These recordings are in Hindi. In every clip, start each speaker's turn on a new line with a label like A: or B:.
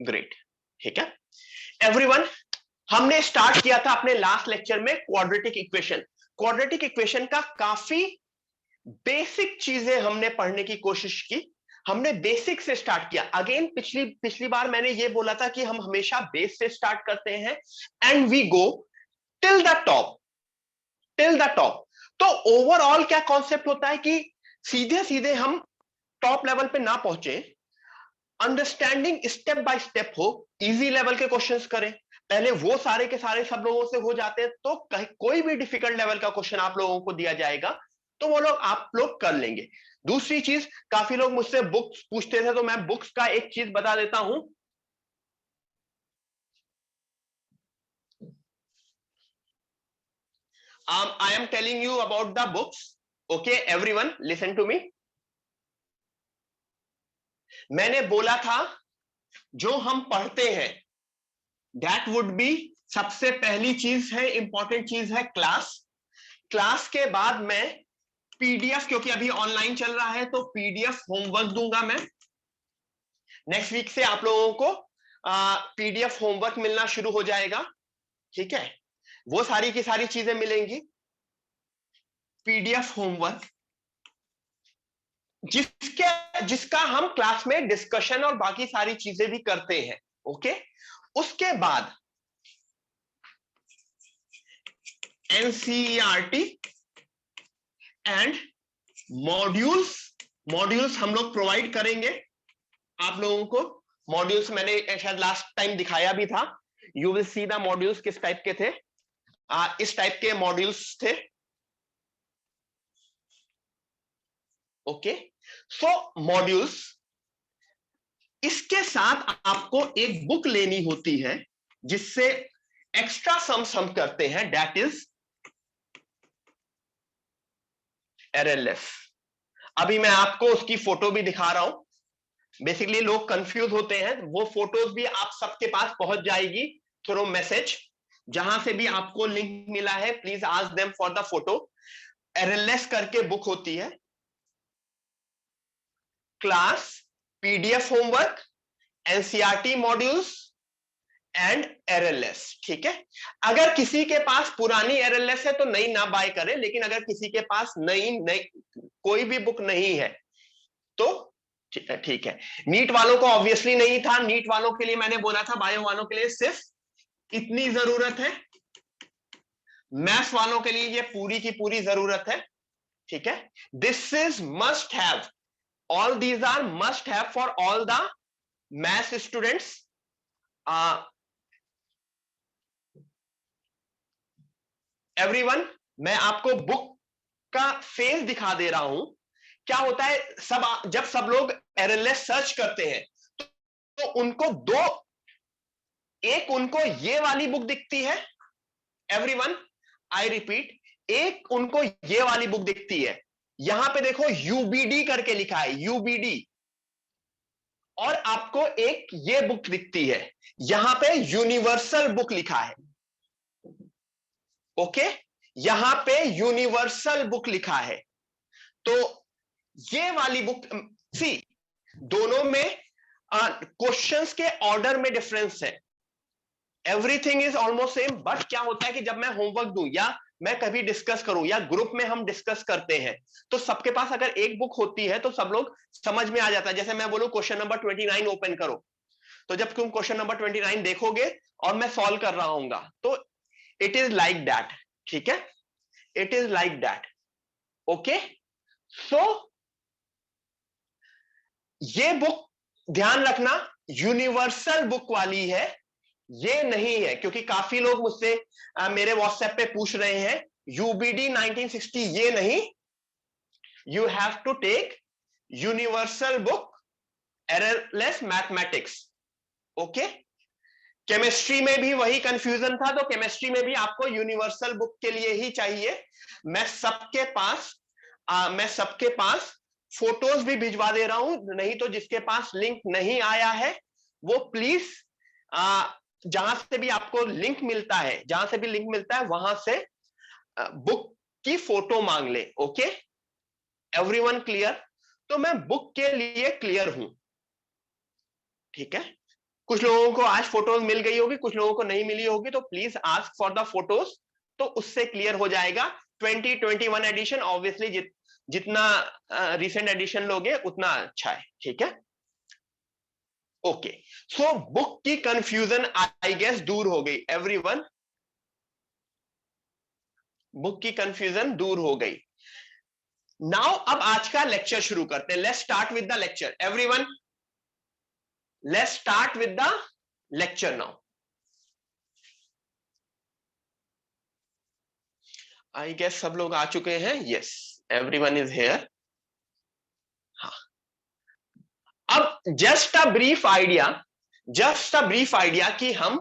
A: ग्रेट, ठीक है एवरीवन। हमने स्टार्ट किया था अपने लास्ट लेक्चर में क्वाड्रेटिक इक्वेशन। क्वाड्रेटिक इक्वेशन का काफी बेसिक चीजें हमने पढ़ने की कोशिश की। हमने बेसिक से स्टार्ट किया। अगेन पिछली बार मैंने ये बोला था कि हम हमेशा बेस से स्टार्ट करते हैं and we go till the top, till the top. तो ओवरऑल क्या कॉन्सेप्ट होता है कि सीधे सीधे हम टॉप लेवल पे ना पहुंचे, अंडरस्टैंडिंग स्टेप बाय स्टेप हो, इजी लेवल के क्वेश्चंस करें। पहले वो सारे के सारे सब लोगों से हो जाते हैं, तो कोई भी डिफिकल्ट लेवल का क्वेश्चन आप लोगों को दिया जाएगा तो वो लोग आप लोग कर लेंगे। दूसरी चीज, काफी लोग मुझसे बुक्स पूछते थे, तो मैं बुक्स का एक चीज बता देता हूं। I am telling you about the books. Okay, everyone, listen to me. मैंने बोला था जो हम पढ़ते हैं that would be, सबसे पहली चीज है, इंपॉर्टेंट चीज है क्लास। क्लास के बाद मैं पीडीएफ, क्योंकि अभी ऑनलाइन चल रहा है तो पीडीएफ होमवर्क दूंगा मैं। नेक्स्ट वीक से आप लोगों को पीडीएफ होमवर्क मिलना शुरू हो जाएगा, ठीक है। वो सारी की सारी चीजें मिलेंगी, पीडीएफ होमवर्क, जिसका हम क्लास में डिस्कशन और बाकी सारी चीजें भी करते हैं। ओके, उसके बाद एनसीईआरटी एंड मॉड्यूल्स हम लोग प्रोवाइड करेंगे आप लोगों को। मॉड्यूल्स मैंने शायद लास्ट टाइम दिखाया भी था। You will see the modules किस टाइप के थे। इस टाइप के मॉड्यूल्स थे। ओके, सो मॉड्यूल्स, इसके साथ आपको एक बुक लेनी होती है जिससे एक्स्ट्रा सम्स हम करते हैं, दैट इज एरएलएस। अभी मैं आपको उसकी फोटो भी दिखा रहा हूं। बेसिकली लोग कंफ्यूज होते हैं, वो फोटोज भी आप सबके पास पहुंच जाएगी थ्रू मैसेज। जहां से भी आपको लिंक मिला है, please ask them for the photo. RLS करके बुक होती है, class, PDF homework, NCERT modules and RLS, ठीक है। अगर किसी के पास पुरानी एरएलएस है तो नई ना बाय करें, लेकिन अगर किसी के पास नई कोई भी बुक नहीं है तो ठीक है। नीट वालों को ऑब्वियसली नहीं था, नीट वालों के लिए मैंने बोला था, बायो वालों के लिए सिर्फ इतनी जरूरत है, मैथ्स वालों के लिए ये पूरी की पूरी जरूरत है, ठीक है। This is must have, all these are must have for all the maths students. Everyone, मैं आपको बुक का फेस दिखा दे रहा हूं। क्या होता है, जब सब लोग एरएलएस सर्च करते हैं तो उनको एक उनको ये वाली बुक दिखती है। एवरीवन, आई रिपीट, एक उनको ये वाली बुक दिखती है। यहां पे देखो यूबीडी करके लिखा है, यूबीडी। और आपको एक ये बुक दिखती है, यहां पे यूनिवर्सल बुक लिखा है। ओके, यहां पे यूनिवर्सल बुक लिखा है। तो ये वाली बुक, सी, दोनों में क्वेश्चंस के ऑर्डर में डिफरेंस है। Everything is almost same, but क्या होता है कि जब मैं होमवर्क दूं या मैं कभी डिस्कस करूं या ग्रुप में हम डिस्कस करते हैं, तो सबके पास अगर एक बुक होती है तो सब लोग समझ में आ जाता है। जैसे मैं बोलूं क्वेश्चन नंबर 29 ओपन करो, तो जब तुम क्वेश्चन नंबर 29 देखोगे और मैं सॉल्व कर रहा हूँ तो इट इज लाइक दैट, ठीक है, it is like that. Okay, so ये बुक ध्यान रखना यूनिवर्सल बुक वाली है, ये नहीं है। क्योंकि काफी लोग मुझसे मेरे व्हाट्सएप पे पूछ रहे हैं, यूबीडी 1960 ये नहीं, you have to take universal book, errorless mathematics. Okay, chemistry में भी वही कंफ्यूजन था, तो केमिस्ट्री में भी आपको यूनिवर्सल बुक के लिए ही चाहिए। मैं सबके पास फोटोज भी भिजवा दे रहा हूं, नहीं तो जिसके पास लिंक नहीं आया है वो प्लीज जहां से भी आपको लिंक मिलता है, जहां से भी लिंक मिलता है वहां से बुक की फोटो मांग ले। Okay, everyone clear? तो मैं बुक के लिए क्लियर हूं, ठीक है। कुछ लोगों को आज फोटोज मिल गई होगी, कुछ लोगों को नहीं मिली होगी, तो please ask for the photos, तो उससे क्लियर हो जाएगा। 2021 एडिशन ऑब्वियसली जितना रिसेंट एडिशन लोगे उतना अच्छा है, ठीक है। ओके, सो बुक की कंफ्यूजन आई गेस दूर हो गई एवरीवन, बुक की कंफ्यूजन दूर हो गई। नाउ अब आज का लेक्चर शुरू करते हैं। Let's start with the lecture everyone, let's start with the lecture now. I guess सब लोग आ चुके हैं, यस एवरीवन इज हियर। हाँ, अब जस्ट अ ब्रीफ आइडिया, कि हम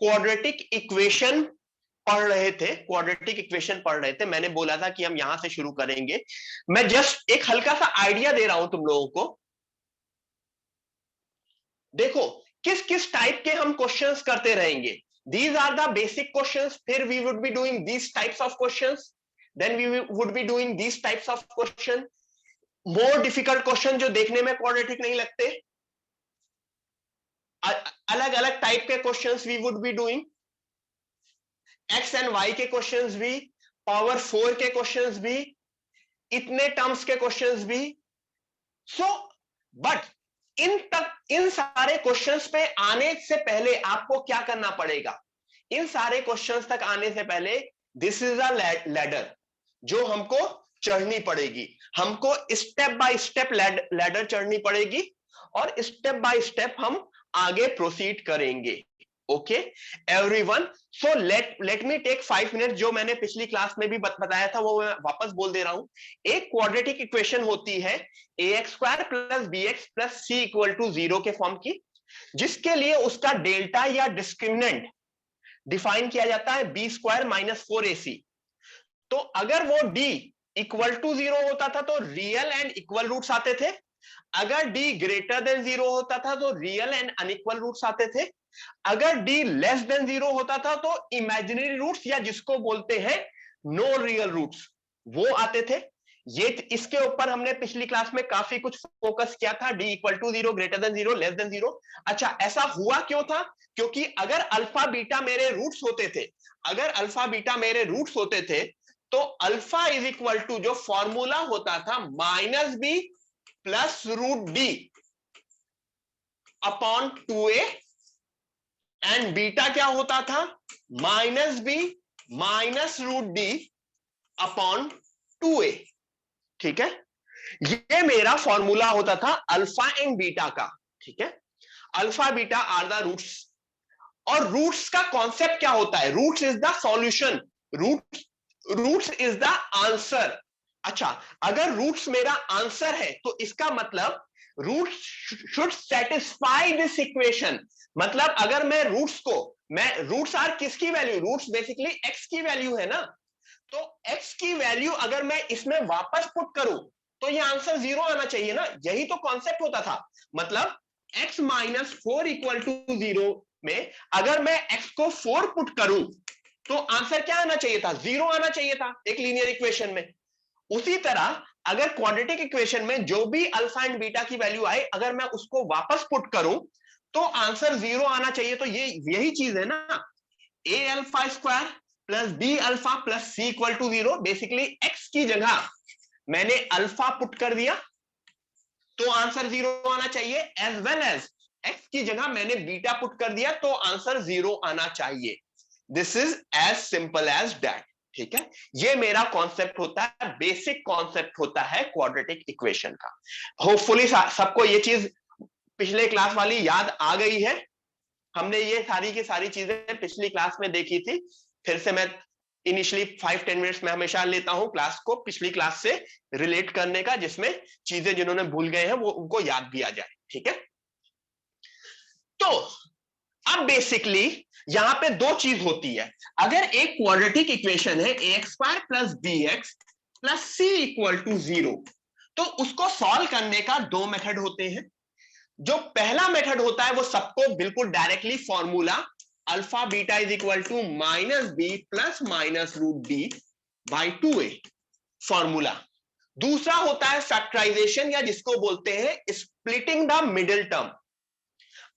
A: क्वाड्रेटिक इक्वेशन पढ़ रहे थे, क्वाड्रेटिक इक्वेशन पढ़ रहे थे। मैंने बोला था कि हम यहां से शुरू करेंगे। मैं जस्ट एक हल्का सा आइडिया दे रहा हूं तुम लोगों को। देखो किस किस टाइप के हम क्वेश्चंस करते रहेंगे। These are the basic questions, फिर we would be doing these types of questions, then we would be doing these types of question, more difficult question जो देखने में क्वाड्रेटिक नहीं लगते, अलग अलग टाइप के questions we would be doing, x and y के क्वेश्चंस भी, पावर 4 के क्वेश्चंस भी, इतने टर्म्स के क्वेश्चंस भी। सो बट इन सारे क्वेश्चंस पे आने से पहले आपको क्या करना पड़ेगा? इन सारे क्वेश्चंस तक आने से पहले दिस इज अ लैडर जो हमको चढ़नी पड़ेगी। हमको स्टेप बाय स्टेप लैडर चढ़नी पड़ेगी और स्टेप बाय स्टेप हम आगे प्रोसीड करेंगे। Okay everyone, so let me take 5 minute. जो मैंने पिछली क्लास में भी बताया था वो मैं वापस बोल दे रहा हूं। एक क्वाड्रेटिक इक्वेशन होती है ax² + bx + c = 0 के फॉर्म की, जिसके लिए उसका डेल्टा या डिस्क्रिमिनेंट डिफाइन किया जाता है b² - 4ac। तो अगर वो d = 0 होता था तो रियल एंड इक्वल रूट्स आते थे, अगर d > 0 होता था तो रियल एंड अनइक्वल रूट्स आते थे, अगर d < 0 होता था तो इमेजिनरी रूट्स या जिसको बोलते हैं नो रियल रूट्स वो आते थे। ये इसके ऊपर हमने पिछली क्लास में काफी कुछ फोकस किया था, d = 0, > 0, < 0। अच्छा ऐसा हुआ क्यों था? क्योंकि अगर अल्फा बीटा मेरे रूट्स होते थे, अगर अल्फा बीटा मेरे रूट्स होते थे तो अल्फा = जो फॉर्मूला होता था -b + √d upon 2a, and beta क्या होता था? -b - √d upon 2a। ठीक है, ये मेरा फॉर्मूला होता था अल्फा एंड बीटा का। ठीक है, alpha beta are the roots. और रूट्स का कॉन्सेप्ट क्या होता है? Roots is the solution, roots is the answer. अच्छा, अगर रूट्स मेरा आंसर है तो इसका मतलब roots should satisfy this equation. मतलब अगर मैं रूट्स को, मैं रूट्स आर किसकी वैल्यू? रूट्स बेसिकली एक्स की वैल्यू है ना। तो x की वैल्यू अगर मैं इसमें वापस पुट करूं तो ये आंसर 0 आना चाहिए ना। यही तो कॉन्सेप्ट होता था। मतलब x - 4 = 0 में अगर मैं x को 4 पुट करूं तो आंसर क्या आना चाहिए था? 0 आना चाहिए था एक लीनियर इक्वेशन में। उसी तरह अगर क्वाड्रेटिक इक्वेशन में जो भी अल्फा एंड बीटा की वैल्यू आए अगर मैं उसको वापस पुट करूं तो आंसर 0 आना चाहिए। तो ये यही चीज है ना, a∝² + b∝ + c = 0। Basically x की जगह मैंने अल्फा पुट कर दिया तो आंसर 0 आना चाहिए, एज वेल एज x की जगह मैंने बीटा पुट कर दिया तो आंसर 0 आना चाहिए। This is as simple as that. ठीक है, ये मेरा कॉन्सेप्ट होता है, बेसिक कॉन्सेप्ट होता है क्वाड्रेटिक इक्वेशन का। होपफुली सबको ये चीज पिछले क्लास वाली याद आ गई है। हमने ये सारी की सारी चीजें पिछली क्लास में देखी थी। फिर से मैं इनिशियली 5-10 मिनट्स में हमेशा लेता हूं क्लास को पिछली क्लास से रिलेट करने का, जिसमें चीजें जिन्होंने भूल गए हैं वो उनको याद भी आ जाए। ठीक है, तो अब बेसिकली यहां पे दो चीज होती है। अगर एक क्वाड्रेटिक इक्वेशन है ax² + bx + c = 0, तो उसको सॉल्व करने का दो मेथड होते हैं। जो पहला मेथड होता है वो सबको बिल्कुल directly formula alpha beta = -b + -√d/2a formula. दूसरा होता है फैक्टराइजेशन या जिसको बोलते हैं splitting the middle term.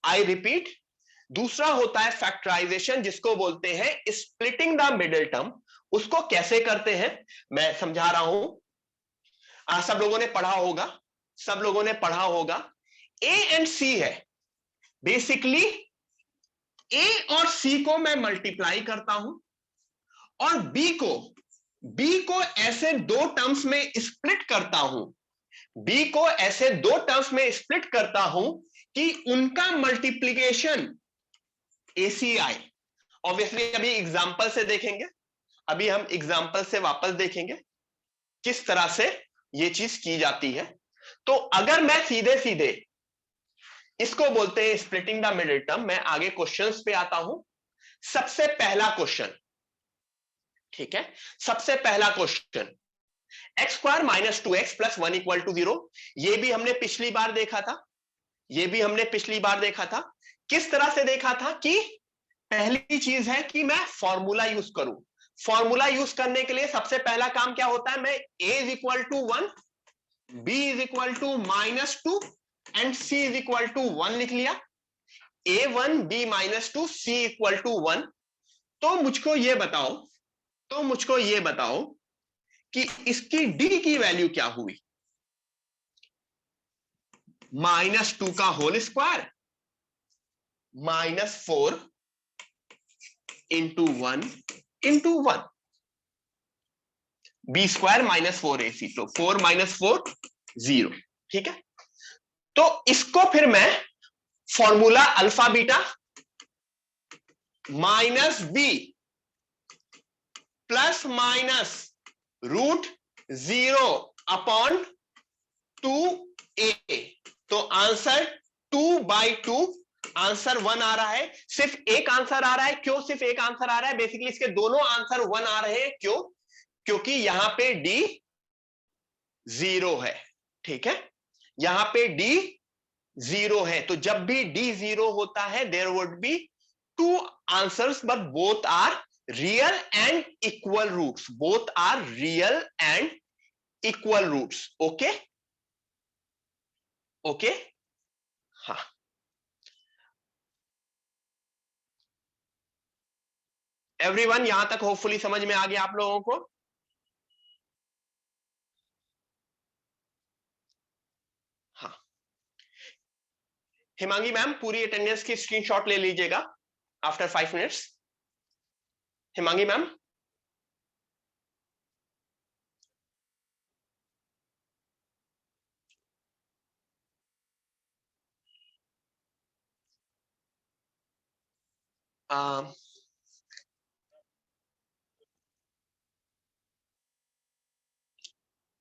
A: I repeat, दूसरा होता है फैक्टराइजेशन, जिसको बोलते हैं स्प्लिटिंग द मिडिल टर्म। उसको कैसे करते हैं मैं समझा रहा हूं। सब लोगों ने पढ़ा होगा, सब लोगों ने पढ़ा होगा, ए एंड सी है। बेसिकली ए और सी को मैं मल्टीप्लाई करता हूं और बी को ऐसे दो टर्म्स में स्प्लिट करता हूं, बी को ऐसे दो टर्म्स में स्प्लिट करता हूं कि उनका मल्टीप्लीकेशन ACI। ऑब्वियसली अभी एग्जांपल से देखेंगे, अभी हम एग्जांपल से वापस देखेंगे किस तरह से ये चीज की जाती है। तो अगर मैं सीधे सीधे इसको बोलते हैं स्प्लिटिंग द मिडिल टर्म, मैं आगे क्वेश्चंस पे आता हूं। सबसे पहला क्वेश्चन, ठीक है, सबसे पहला question, x square minus 2x plus 1 equal to 0। ये भी हमने पिछली बार देखा था, ये भी हमने पिछली बार देखा था। किस तरह से देखा था कि पहली चीज है कि मैं फॉर्मूला यूज करूं। फॉर्मूला यूज करने के लिए सबसे पहला काम क्या होता है, मैं a is equal to 1, b is equal to -2 and c is equal to 1 लिख लिया। a1 b -2 c equal to 1। तो मुझको ये बताओ कि इसकी d की वैल्यू क्या हुई, -2 का whole square -4 into 1 into 1, b square -4ac, तो 4 - 4 0। ठीक है, तो इसको फिर मैं formula alpha beta minus b plus minus √0 upon 2a, तो आंसर 2/2, आंसर 1 आ रहा है। सिर्फ एक आंसर आ रहा है, क्यों सिर्फ एक आंसर आ रहा है? बेसिकली इसके दोनों आंसर 1 आ रहे हैं, क्यों? क्योंकि यहां पे d 0 है। ठीक है, यहां पे d 0 है, तो जब भी d 0 होता है there would be 2 answers, but both are real and equal roots, both are real and equal roots. Okay okay, हाँ, एवरीवन यहां तक होपफुली समझ में आ गया आप लोगों को? हाँ, हिमांगी मैम पूरी अटेंडेंस की स्क्रीनशॉट ले लीजिएगा after 5 minutes. Himangi ma'am,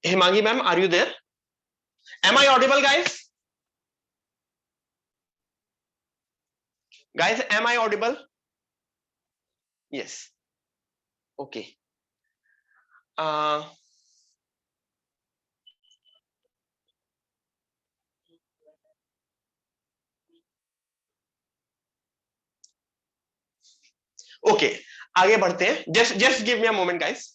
A: Himangi ma'am, are you there? Am I audible guys? Guys, am I audible? Yes. Okay. Okay. आगे बढ़ते हैं। Just give me a moment, guys.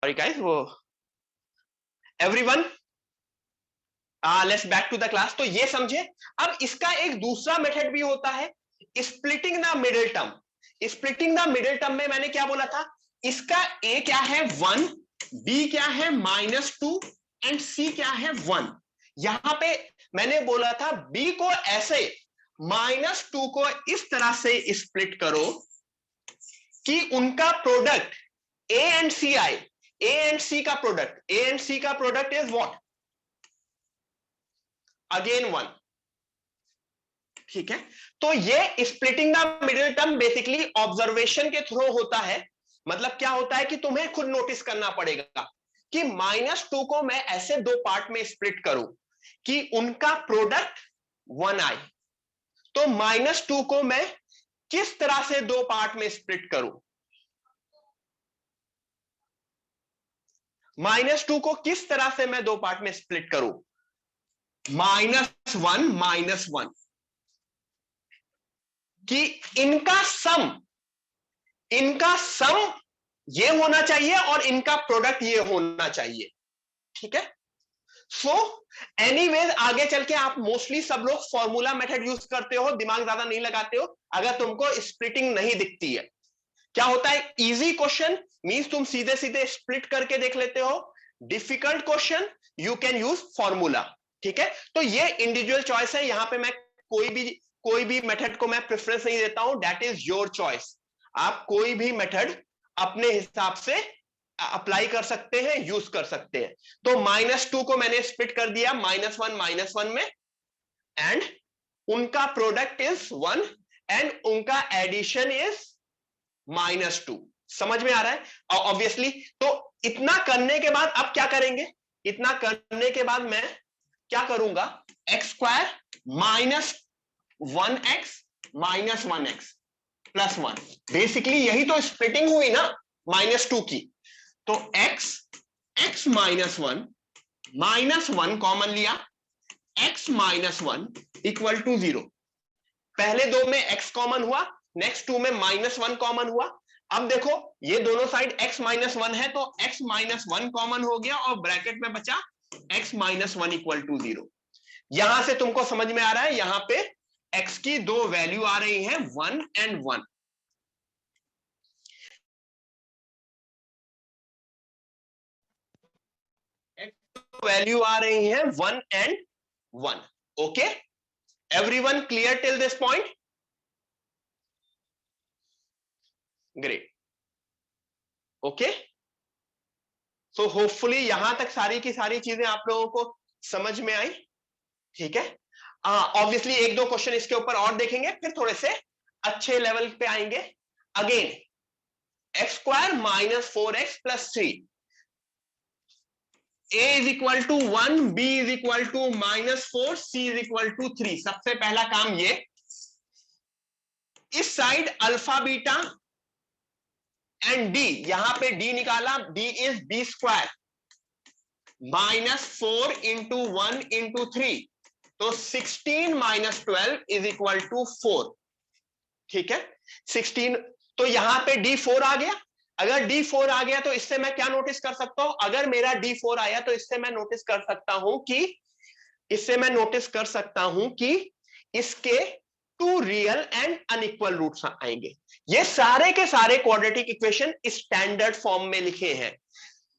A: Sorry, guys. वो everyone, let's back to the class. तो ये समझे, अब इसका एक दूसरा मेथड भी होता है, splitting the middle term. Splitting the middle term में मैंने क्या बोला था, इसका a क्या है 1, b क्या है -2 एंड c क्या है 1। यहां पे मैंने बोला था b को ऐसे -2 को इस तरह से स्प्लिट करो कि उनका प्रोडक्ट a एंड c आए। a एंड c का प्रोडक्ट इज व्हाट, अगेन 1। ठीक है, तो ये splitting the middle term basically observation के थ्रू होता है। मतलब क्या होता है कि तुम्हें खुद नोटिस करना पड़ेगा कि -2 को मैं ऐसे दो पार्ट में स्प्लिट करूं कि उनका प्रोडक्ट 1 आए। तो -2 को मैं किस तरह से दो पार्ट में स्प्लिट करूं? -2 को किस तरह से मैं दो पार्ट में स्प्लिट करूं? -1 कि इनका सम ये होना चाहिए और इनका प्रोडक्ट ये होना चाहिए, ठीक है। सो एनीवेज आगे चल के आप मोस्टली सब लोग फॉर्मूला मेथड यूज करते हो, दिमाग ज्यादा नहीं लगाते हो अगर तुमको स्प्लिटिंग नहीं दिखती है। क्या होता है, इजी क्वेश्चन मींस तुम सीधे सीधे स्प्लिट करके देख लेते हो, difficult question you can use formula, ठीक है। तो ये इंडिविजुअल चॉइस है, यहां पे मैं कोई भी मेथड को मैं प्रेफरेंस नहीं देता हूं, दैट इज योर चॉइस। आप कोई भी मेथड अपने हिसाब से अप्लाई कर सकते हैं, यूज कर सकते हैं। तो -2 को मैंने स्प्लिट कर दिया -1 में, एंड उनका प्रोडक्ट इज 1 एंड उनका एडिशन इज -2। समझ में आ रहा है? ऑब्वियसली। तो इतना करने के बाद अब क्या करेंगे, इतना करने के बाद मैं क्या करूंगा, x² -1x -1x + 1। बेसिकली यही तो स्प्लिटिंग हुई ना -2 की। तो x -1 कॉमन लिया, x -1 = 0। पहले दो में x कॉमन हुआ, नेक्स्ट 2 में -1 कॉमन हुआ। अब देखो ये दोनों साइड x -1 है, तो x -1 कॉमन हो गया और ब्रैकेट में बचा x -1 = 0। यहां से तुमको समझ में आ रहा है, यहां पे x की दो वैल्यू आ रही है 1 and 1। वैल्यू आ रही है 1 and 1। Okay, everyone clear till this point? Great, okay. So hopefully यहां तक सारी की सारी चीजें आप लोगों को समझ में आई, ठीक है। ऑब्वियसली एक दो क्वेश्चन इसके ऊपर और देखेंगे, फिर थोड़े से अच्छे लेवल पे आएंगे। Again x² -4x + 3, a = 1, b = -4, c = 3। सबसे पहला काम ये, इस side alpha beta and d, यहां पे d निकाला, d इज b² -4 × 1 × 3, तो 16 - 12 = 4, ठीक है। 16, तो यहां पे d4 आ गया। अगर d4 आ गया तो इससे मैं क्या नोटिस कर सकता हूं, अगर मेरा d4 आया तो इससे मैं नोटिस कर सकता हूं कि इसके 2 रियल एंड अनइक्वल रूट्स आएंगे। ये सारे के सारे क्वाड्रेटिक इक्वेशन स्टैंडर्ड फॉर्म में लिखे हैं।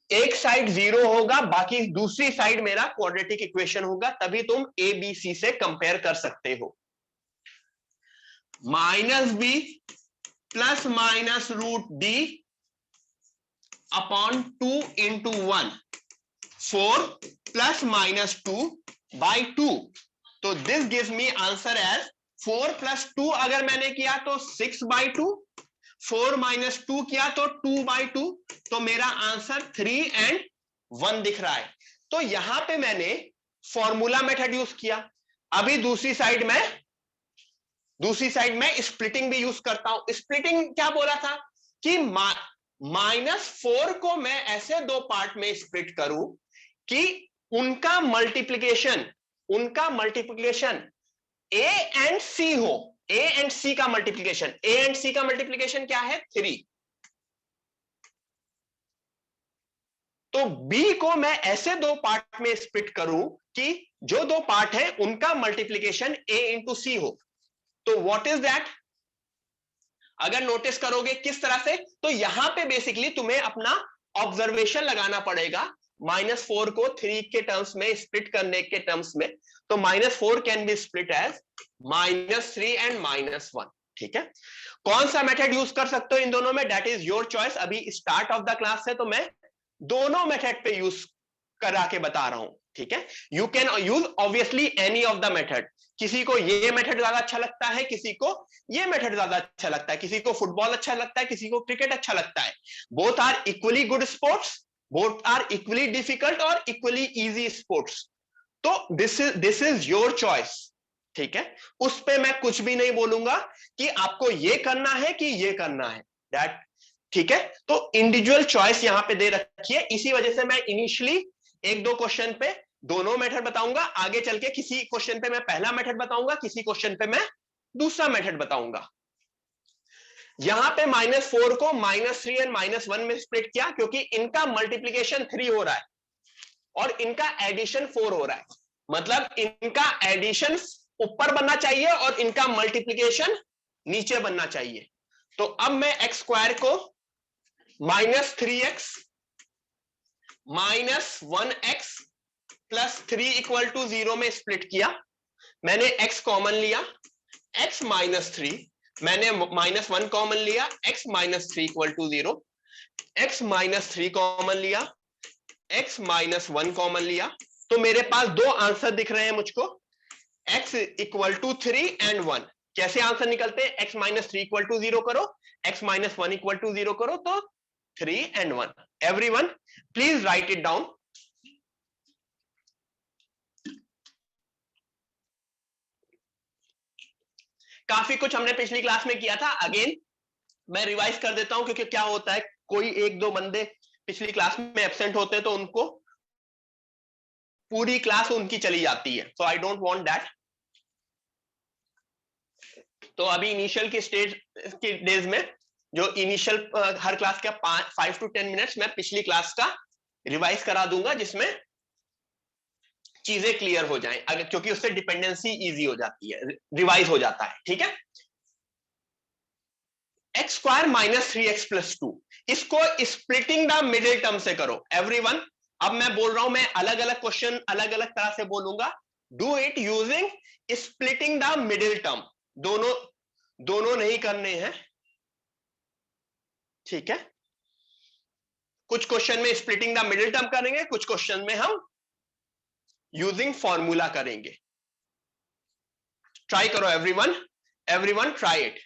A: एक साइड 0 होगा, बाकी दूसरी साइड मेरा क्वाड्रेटिक इक्वेशन होगा, तभी तुम a b c से कंपेयर कर सकते हो। -b ±√d upon 2 × 1, 4 ± 2/2। तो this gives me answer as 4 + 2 अगर मैंने किया तो 6/2, 4 - 2 किया तो 2/2, तो मेरा आंसर 3 and 1 दिख रहा है। तो यहां पे मैंने फॉर्मूला मेथड यूज किया। अभी दूसरी साइड में स्प्लिटिंग भी यूज करता हूं। स्प्लिटिंग क्या बोला था कि -4 को मैं ऐसे दो पार्ट में स्प्लिट करूं कि उनका मल्टीप्लिकेशन a and c हो। a and c का मल्टीप्लिकेशन क्या है, 3। तो b को मैं ऐसे दो पार्ट में स्प्लिट करूं कि जो दो पार्ट है उनका मल्टीप्लिकेशन a × c हो। तो व्हाट इज दैट, अगर नोटिस करोगे किस तरह से, तो यहां पे बेसिकली तुम्हें अपना ऑब्जर्वेशन लगाना पड़ेगा। -4 को 3 के टर्म्स में स्प्लिट करने के टर्म्स में, तो -4 can be split as -3 and -1, ठीक है। कौन सा मेथड यूज कर सकते हो इन दोनों में, दैट इज योर चॉइस। अभी स्टार्ट ऑफ द क्लास है तो मैं दोनों मेथड पे यूज करा के बता रहा हूं, ठीक है। You can use obviously any of the method. किसी को ये मेथड ज्यादा अच्छा लगता है, किसी को ये मेथड ज्यादा अच्छा लगता है, किसी को फुटबॉल अच्छा लगता है, किसी को क्रिकेट अच्छा लगता है। Both are equally good sports, both are equally difficult और इक्वली इजी स्पोर्ट्स। तो दिस इज योर चॉइस, ठीक है। उस पे मैं कुछ भी नहीं बोलूंगा कि आपको ये करना है कि ये करना है, दैट, ठीक है, तो इंडिविजुअल चॉइस यहां पे दे रखी है, इसी वजह से मैं इनिशियली एक दो क्वेश्चन पे दोनों मेथड बताऊंगा, आगे चल के किसी क्वेश्चन पे मैं पहला मेथड बताऊंगा, किसी क्वेश्चन पे मैं दूसरा मेथड बताऊंगा। यहां पे -4 को -3 एंड -1 में स्प्लिट किया क्योंकि इनका मल्टीप्लीकेशन 3 हो रहा है और इनका एडिशन 4 हो रहा है, मतलब इनका एडिशन ऊपर बनना चाहिए और इनका मल्टीप्लीकेशन नीचे बनना चाहिए। तो अब मैं एक्स स्क्वायर को -3x -1x +3 = 0 में स्प्लिट किया। मैंने x कॉमन लिया, x -3, मैंने -1 कॉमन लिया, x -3 = 0, x -3 कॉमन लिया, x -1 कॉमन लिया, तो मेरे पास दो आंसर दिख रहे हैं मुझको, x = 3 and 1। कैसे आंसर निकलते हैं? x -3 = 0 करो, x -1 = 0 करो, तो 3 and 1। Everyone please right it down. काफी कुछ हमने पिछली क्लास में किया था, अगेन मैं रिवाइज कर देता हूं, क्योंकि क्या होता है कोई एक दो बंदे पिछली क्लास में एब्सेंट होते हैं तो उनको पूरी क्लास उनकी चली जाती है, सो आई डोंट वांट दैट। तो अभी इनिशियल की स्टेज के डेज में जो इनिशियल हर क्लास का 5 to 10 मिनट्स मैं पिछली क्लास का रिवाइज करा दूंगा, जिसमें चीजें क्लियर हो जाएं, अगर क्योंकि उससे डिपेंडेंसी इजी हो जाती है, रिवाइज हो जाता है। ठीक है, x² -3x + 2, इसको स्प्लिटिंग द मिडिल टर्म से करो। एवरीवन अब मैं बोल रहा हूं, मैं अलग अलग क्वेश्चन अलग अलग तरह से बोलूंगा, do it using splitting the middle term. दोनों नहीं करने हैं, ठीक है, कुछ क्वेश्चन में स्प्लिटिंग द मिडिल टर्म करेंगे, कुछ क्वेश्चन में हम यूजिंग फॉर्मूला करेंगे। ट्राई करो everyone, everyone try it.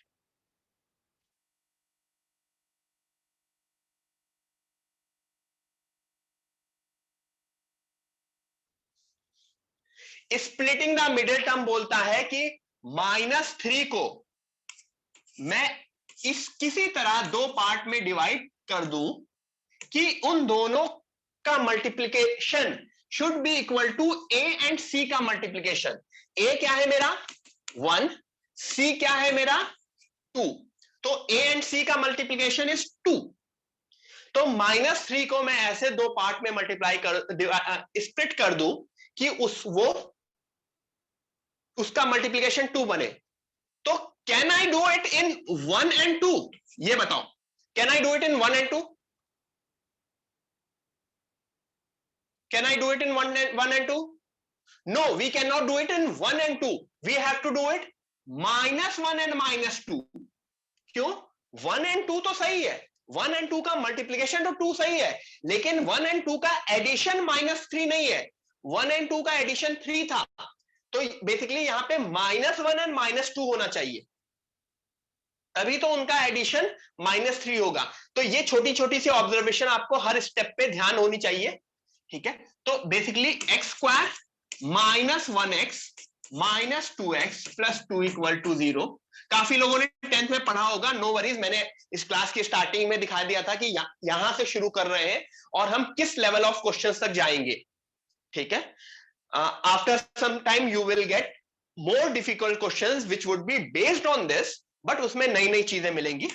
A: Splitting the middle term बोलता है कि -3 को मैं इस किसी तरह दो पार्ट में डिवाइड कर दूं कि उन दोनों का multiplication should be equal to a and c का मल्टीप्लिकेशन। a क्या है मेरा 1, c क्या है मेरा 2, तो a एंड c का मल्टीप्लिकेशन इज 2। तो -3 को मैं ऐसे दो पार्ट में मल्टीप्लाई कर स्प्लिट कर दूं कि उसका मल्टीप्लिकेशन 2 बने। तो can I do it in 1 and 2? ये बताओ, can I do it in 1 and 2? Can I do it in 1 and 2? No, we cannot do it in 1 and 2. We have to do it -1 and -2. क्यों? 1 and 2 तो सही है, 1 and 2 का मल्टीप्लीकेशन तो 2 सही है, लेकिन 1 and 2 का एडिशन -3 नहीं है, 1 and 2 का एडिशन 3 था। तो बेसिकली यहां पे -1 and -2 होना चाहिए, तभी तो उनका एडिशन -3 होगा। तो ये छोटी छोटी सी ऑब्जर्वेशन आपको हर स्टेप पे ध्यान होनी चाहिए, ठीक है। तो बेसिकली x² -1x -2x + 2 = 0। काफी लोगों ने 10th में पढ़ा होगा, नो वरीज, मैंने इस क्लास की स्टार्टिंग में दिखा दिया था कि यहां से शुरू कर रहे हैं और हम किस लेवल ऑफ क्वेश्चंस तक जाएंगे, ठीक है। After some time you will get more difficult questions which would be based on this, but उसमें नई नई चीजें मिलेंगी।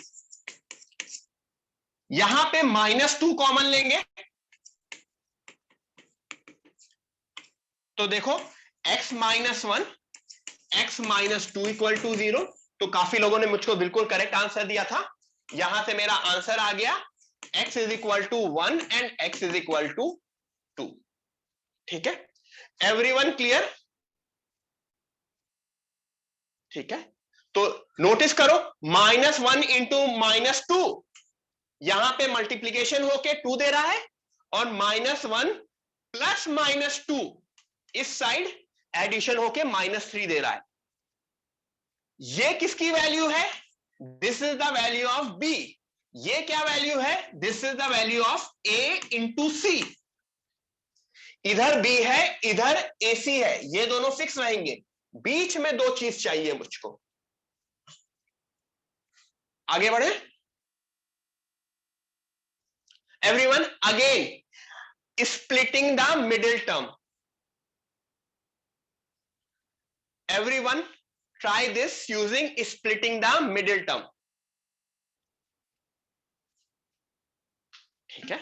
A: यहां पे -2 कॉमन लेंगे, तो देखो x -1 x -2 = 0। तो काफी लोगों ने मुझको बिल्कुल करेक्ट आंसर दिया था, यहां से मेरा आंसर आ गया x = 1 एंड x = 2। ठीक है, एवरीवन क्लियर? ठीक है, तो नोटिस करो -1 × -2, यहां पे मल्टीप्लीकेशन होके 2 दे रहा है, और -1 + -2 इस साइड एडिशन होके -3 दे रहा है। ये किसकी वैल्यू है? This is the value of b। ये क्या वैल्यू है? This is the value of a × c। इधर b है, इधर ac है, ये दोनों फिक्स रहेंगे, बीच में दो चीज चाहिए मुझको। आगे बढ़े, Everyone, again, splitting the middle term. Everyone, try this using splitting the middle term. ठीक है?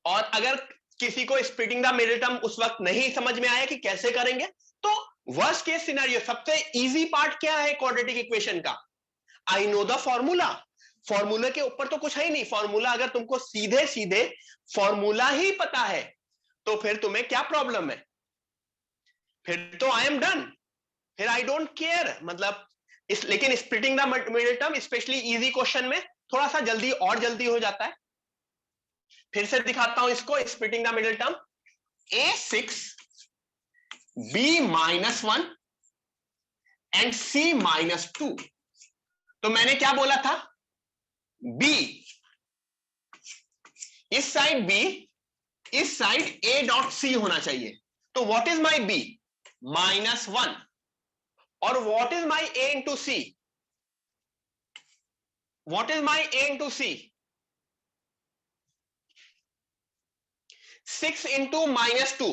A: और अगर किसी को स्प्लिटिंग द मिडिल टर्म उस वक्त नहीं समझ में आया कि कैसे करेंगे, तो वर्स्ट केस सिनेरियो, सबसे इजी पार्ट क्या है क्वाड्रेटिक इक्वेशन का? I know the formula. Formula के ऊपर तो कुछ है ही नहीं. फॉर्मूला अगर तुमको सीधे सीधे फॉर्मूला ही पता है तो फिर तुम्हें क्या प्रॉब्लम है? फिर तो आई एम डन, फिर आई डोंट केयर. मतलब लेकिन splitting the middle term specially easy question में थोड़ा सा जल्दी और जल्दी हो जाता है. फिर से दिखाता हूं इसको. Splitting the middle term, a6 b-1 and c-2. तो मैंने क्या बोला था? b, इस साइड b, इस साइड a डॉट c होना चाहिए. तो व्हाट इज माई b? -1. और what is my a into c? What is my a into c? 6 into -2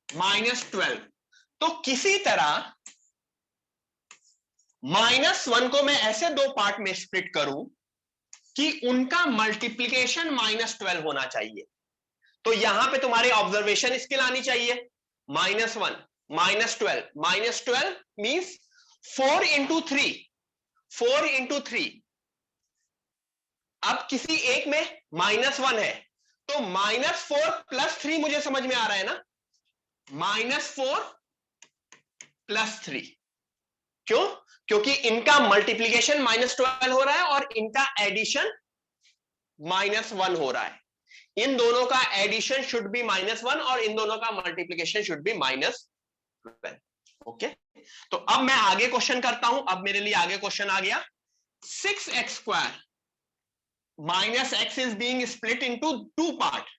A: -12. तो किसी तरह -1 को मैं ऐसे दो पार्ट में स्प्लिट करूं कि उनका मल्टीप्लीकेशन -12 होना चाहिए. तो यहां पे तुम्हारे ऑब्जर्वेशन स्किल आनी चाहिए. -1 -12 मींस 4 इंटू 3. 4 इंटू 3. अब किसी एक में -1 है तो -4 प्लस 3 मुझे समझ में आ रहा है ना? -4 प्लस 3. क्यों? क्योंकि इनका मल्टीप्लीकेशन -12 हो रहा है और इनका एडिशन -1 हो रहा है. इन दोनों का एडिशन शुड बी -1 और इन दोनों का मल्टीप्लीकेशन शुड बी -12. ओके, तो अब मैं आगे क्वेश्चन करता हूं. अब मेरे लिए आगे क्वेश्चन आ गया. 6x² minus x is being split into two part.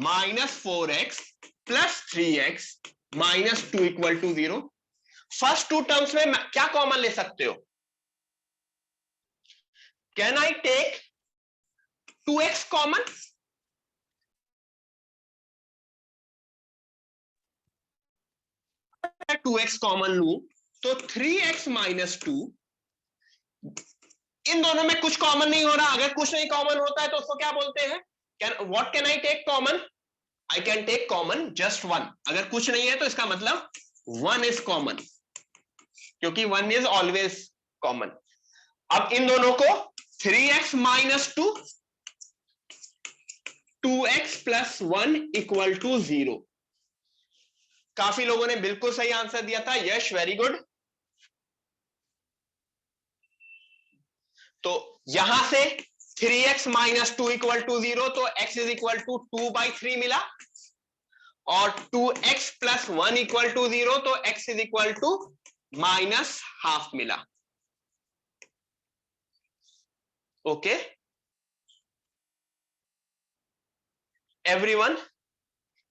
A: -4x plus 3x minus 2 equal to 0. First two terms में क्या कॉमन ले सकते हो? Can I take 2x common? मैं 2x कॉमन लू तो 3x minus 2. इन दोनों में कुछ कॉमन नहीं हो रहा. अगर कुछ नहीं कॉमन होता है तो उसको क्या बोलते हैं? What can I take common? I can take common just 1. अगर कुछ नहीं है तो इसका मतलब 1 इज कॉमन, क्योंकि 1 इज ऑलवेज कॉमन. अब इन दोनों को 3x minus 2, 2x plus 1 equal to 0. काफी लोगों ने बिल्कुल सही आंसर दिया था. यश, वेरी गुड. तो यहां से 3x minus 2 equal to 0, तो x is equal to 2/3 मिला. और 2x plus 1 equal to 0, तो x is equal to -½ मिला. ओके एवरीवन,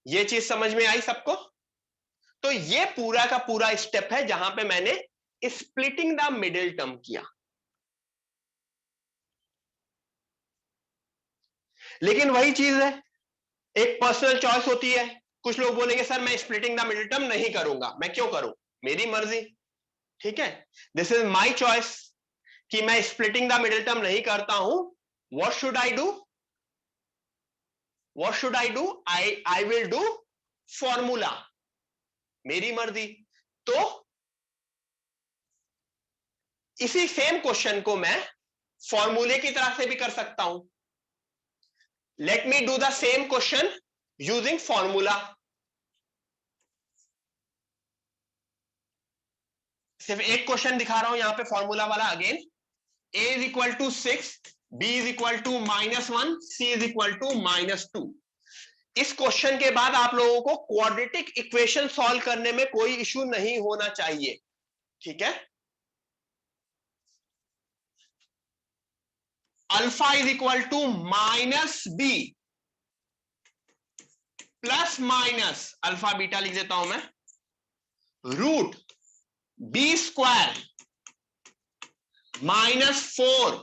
A: ये चीज समझ में आई सबको? तो ये पूरा का पूरा स्टेप है जहां पे मैंने स्प्लिटिंग द मिडिल टर्म किया. लेकिन वही चीज है, एक पर्सनल चॉइस होती है. कुछ लोग बोलेंगे सर मैं स्प्लिटिंग द मिडिल टर्म नहीं करूंगा. मैं क्यों करूं? मेरी मर्जी. ठीक है, दिस इज माई चॉइस कि मैं स्प्लिटिंग द मिडिल टर्म नहीं करता हूं. What should I do? What should I do? I will do formula. मेरी मर्जी. तो इसी सेम क्वेश्चन को मैं फॉर्मूले की तरह से भी कर सकता हूं. Let me do the same question using formula. सिर्फ एक क्वेश्चन दिखा रहा हूं यहां पे फॉर्मूला वाला. Again, a is equal to 6, b is equal to -1, c is equal to -2. इस क्वेश्चन के बाद आप लोगों को क्वाड्रेटिक इक्वेशन सॉल्व करने में कोई इश्यू नहीं होना चाहिए. ठीक है? Alpha is equal to -b plus minus alpha beta लिख देता हूं मैं, root B square -4